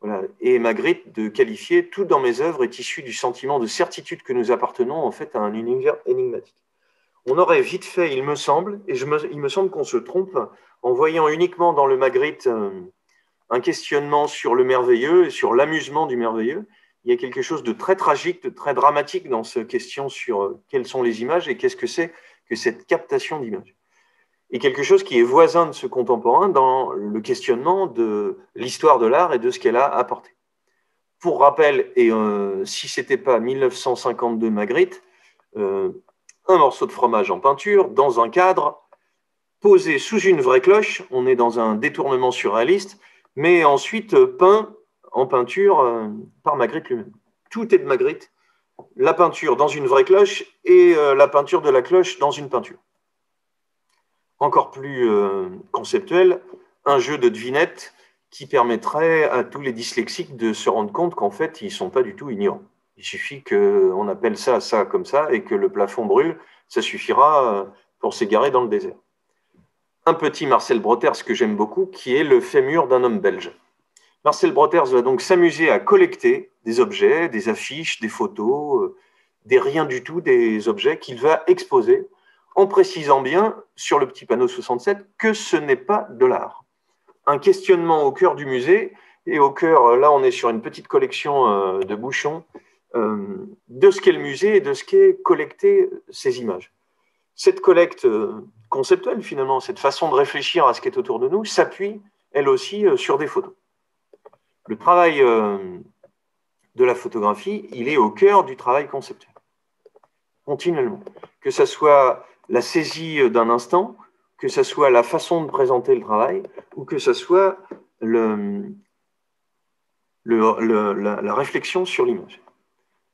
Voilà. Et Magritte de qualifier tout dans mes œuvres est issu du sentiment de certitude que nous appartenons en fait à un univers énigmatique. On aurait vite fait, il me semble, et il me semble qu'on se trompe en voyant uniquement dans le Magritte un questionnement sur le merveilleux et sur l'amusement du merveilleux. Il y a quelque chose de très tragique, de très dramatique dans cette question sur quelles sont les images et qu'est-ce que c'est que cette captation d'images. Et quelque chose qui est voisin de ce contemporain dans le questionnement de l'histoire de l'art et de ce qu'elle a apporté. Pour rappel, et si ce n'était pas 1952 Magritte, un morceau de fromage en peinture, dans un cadre, posé sous une vraie cloche, on est dans un détournement surréaliste, mais ensuite peint en peinture par Magritte lui-même. Tout est de Magritte, la peinture dans une vraie cloche et la peinture de la cloche dans une peinture. Encore plus conceptuel, un jeu de devinettes qui permettrait à tous les dyslexiques de se rendre compte qu'en fait, ils ne sont pas du tout ignorants. Il suffit qu'on appelle ça comme ça et que le plafond brûle, ça suffira pour s'égarer dans le désert. Un petit Marcel Broters que j'aime beaucoup, qui est le fémur d'un homme belge. Marcel Broters va donc s'amuser à collecter des objets, des affiches, des photos, des rien du tout, des objets qu'il va exposer, en précisant bien sur le petit panneau 67 que ce n'est pas de l'art. Un questionnement au cœur du musée, et au cœur, là on est sur une petite collection de bouchons, de ce qu'est le musée et de ce qu'est collecter ces images. Cette collecte conceptuelle, finalement, cette façon de réfléchir à ce qui est autour de nous, s'appuie, elle aussi, sur des photos. Le travail de la photographie, il est au cœur du travail conceptuel, continuellement. Que ce soit la saisie d'un instant, que ce soit la façon de présenter le travail, ou que ce soit la réflexion sur l'image.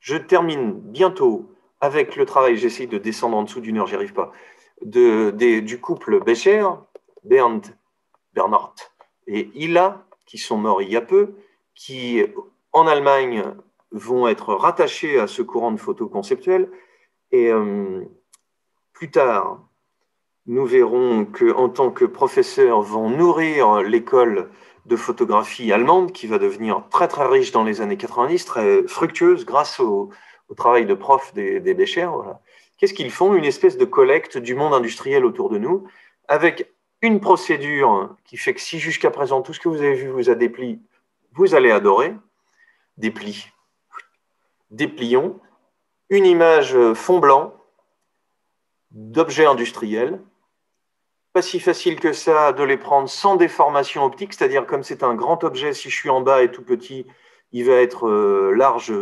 Je termine bientôt avec le travail, j'essaie de descendre en dessous d'une heure, j'y arrive pas, du couple Becher, Bernd Bernhardt et Illa, qui sont morts il y a peu, qui en Allemagne vont être rattachés à ce courant de photo conceptuelle. Et plus tard, nous verrons qu'en tant que professeurs vont nourrir l'école de photographie allemande, qui va devenir très très riche dans les années 90, très fructueuse grâce au travail de prof des Becher. Voilà. Qu'est-ce qu'ils font? Une espèce de collecte du monde industriel autour de nous, avec une procédure qui fait que si jusqu'à présent tout ce que vous avez vu vous a dépli, vous allez adorer. Dépli. Déplions. Une image fond blanc d'objets industriels. Pas si facile que ça de les prendre sans déformation optique, c'est-à-dire comme c'est un grand objet, si je suis en bas et tout petit, il va être large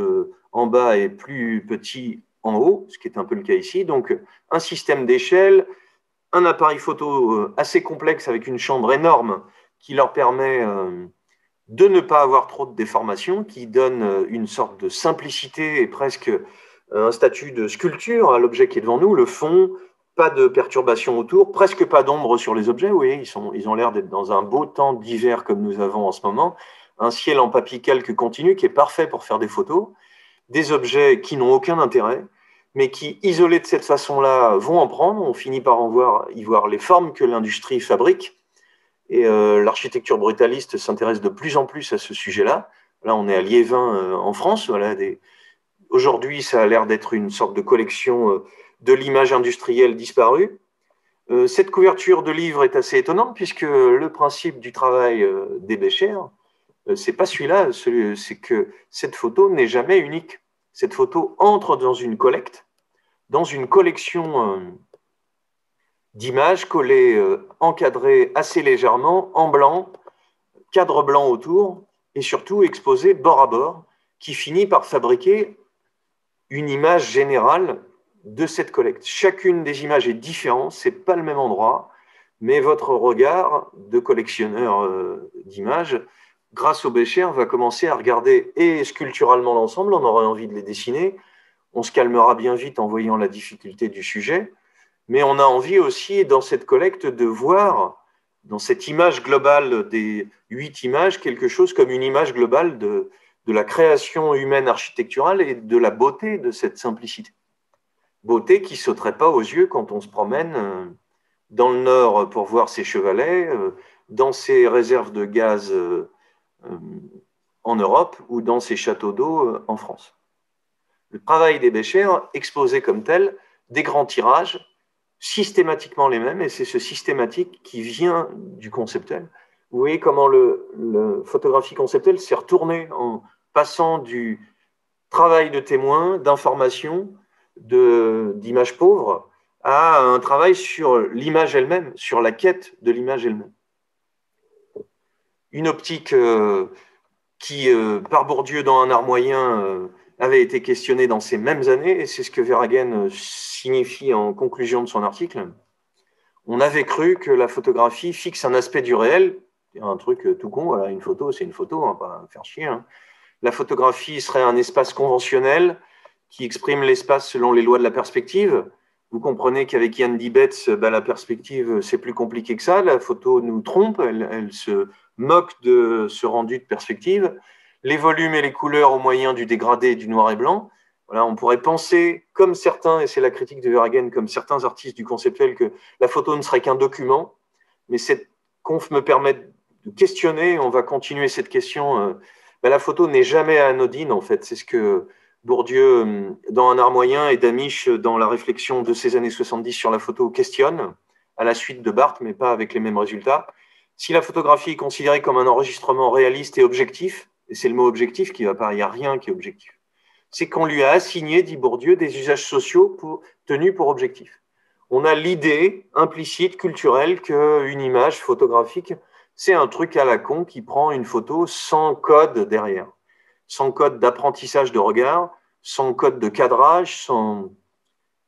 en bas et plus petit en haut, ce qui est un peu le cas ici. Donc un système d'échelle, un appareil photo assez complexe avec une chambre énorme qui leur permet de ne pas avoir trop de déformation, qui donne une sorte de simplicité et presque un statut de sculpture à l'objet qui est devant nous, le fond, pas de perturbation autour, presque pas d'ombre sur les objets. Vous voyez, ils ont l'air d'être dans un beau temps d'hiver comme nous avons en ce moment, un ciel en papier calque continu qui est parfait pour faire des photos, des objets qui n'ont aucun intérêt, mais qui, isolés de cette façon-là, vont en prendre. On finit par y voir les formes que l'industrie fabrique. Et l'architecture brutaliste s'intéresse de plus en plus à ce sujet-là. Là, on est à Liévin, en France. Voilà, aujourd'hui, ça a l'air d'être une sorte de collection de l'image industrielle disparue. Cette couverture de livre est assez étonnante, puisque le principe du travail des Becher, c'est pas celui-là, c'est que cette photo n'est jamais unique. Cette photo entre dans une collecte, dans une collection d'images collées, encadrées assez légèrement, en blanc, cadre blanc autour, et surtout exposées bord à bord, qui finit par fabriquer une image générale de cette collecte. Chacune des images est différente, c'est pas le même endroit, mais votre regard de collectionneur d'images, grâce au Bécher, va commencer à regarder et sculpturalement l'ensemble, on aura envie de les dessiner, on se calmera bien vite en voyant la difficulté du sujet, mais on a envie aussi, dans cette collecte, de voir, dans cette image globale des 8 images, quelque chose comme une image globale de la création humaine architecturale et de la beauté de cette simplicité. Beauté qui ne sauterait pas aux yeux quand on se promène dans le nord pour voir ces chevalets, dans ces réserves de gaz en Europe ou dans ces châteaux d'eau en France. Le travail des Bécher, exposé comme tel, des grands tirages, systématiquement les mêmes, et c'est ce systématique qui vient du conceptuel. Vous voyez comment le photographie conceptuelle s'est retournée en passant du travail de témoin, d'information, d'images pauvres, à un travail sur l'image elle-même, sur la quête de l'image elle-même. Une optique qui, par Bourdieu dans Un art moyen, avait été questionnée dans ces mêmes années, et c'est ce que Verhagen signifie en conclusion de son article. On avait cru que la photographie fixe un aspect du réel, un truc tout con, voilà, une photo, c'est une photo, on va pas faire chier. Hein. La photographie serait un espace conventionnel qui exprime l'espace selon les lois de la perspective. Vous comprenez qu'avec Jan Dibetz, la perspective, c'est plus compliqué que ça. La photo nous trompe, elle se moque de ce rendu de perspective. Les volumes et les couleurs au moyen du dégradé et du noir et blanc. Voilà, on pourrait penser, comme certains, et c'est la critique de Verhagen, comme certains artistes du conceptuel, que la photo ne serait qu'un document. Mais cette conf me permet de questionner, on va continuer cette question. La photo n'est jamais anodine, en fait. C'est ce que Bourdieu, dans Un art moyen, et Damisch, dans la réflexion de ces années 70 sur la photo, questionne, à la suite de Barthes, mais pas avec les mêmes résultats. Si la photographie est considérée comme un enregistrement réaliste et objectif, et c'est le mot objectif qui va pas, il n'y a rien qui est objectif, c'est qu'on lui a assigné, dit Bourdieu, des usages sociaux tenus pour objectifs. On a l'idée implicite, culturelle, qu'une image photographique, c'est un truc à la con qui prend une photo sans code derrière, sans code d'apprentissage de regard, sans code de cadrage,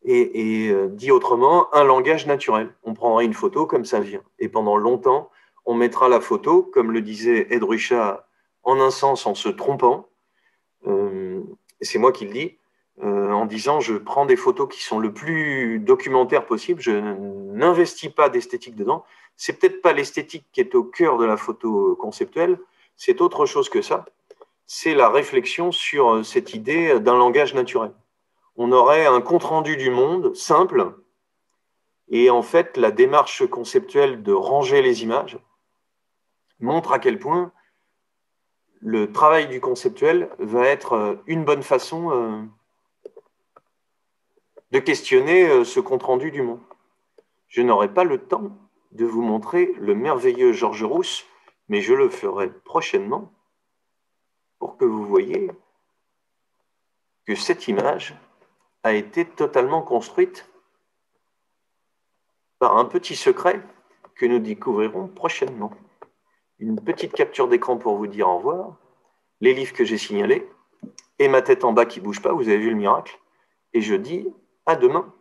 et dit autrement, un langage naturel. On prendrait une photo comme ça vient. Et pendant longtemps, on mettra la photo, comme le disait Ed Ruscha, en un sens en se trompant, c'est moi qui le dis, en disant je prends des photos qui sont le plus documentaires possible, je n'investis pas d'esthétique dedans. C'est peut-être pas l'esthétique qui est au cœur de la photo conceptuelle, c'est autre chose que ça. C'est la réflexion sur cette idée d'un langage naturel. On aurait un compte-rendu du monde simple, et en fait, la démarche conceptuelle de ranger les images montre à quel point le travail du conceptuel va être une bonne façon de questionner ce compte-rendu du monde. Je n'aurai pas le temps de vous montrer le merveilleux Georges Rousse, mais je le ferai prochainement pour que vous voyez que cette image a été totalement construite par un petit secret que nous découvrirons prochainement. Une petite capture d'écran pour vous dire au revoir, les livres que j'ai signalés, et ma tête en bas qui ne bouge pas, vous avez vu le miracle, et je dis à demain.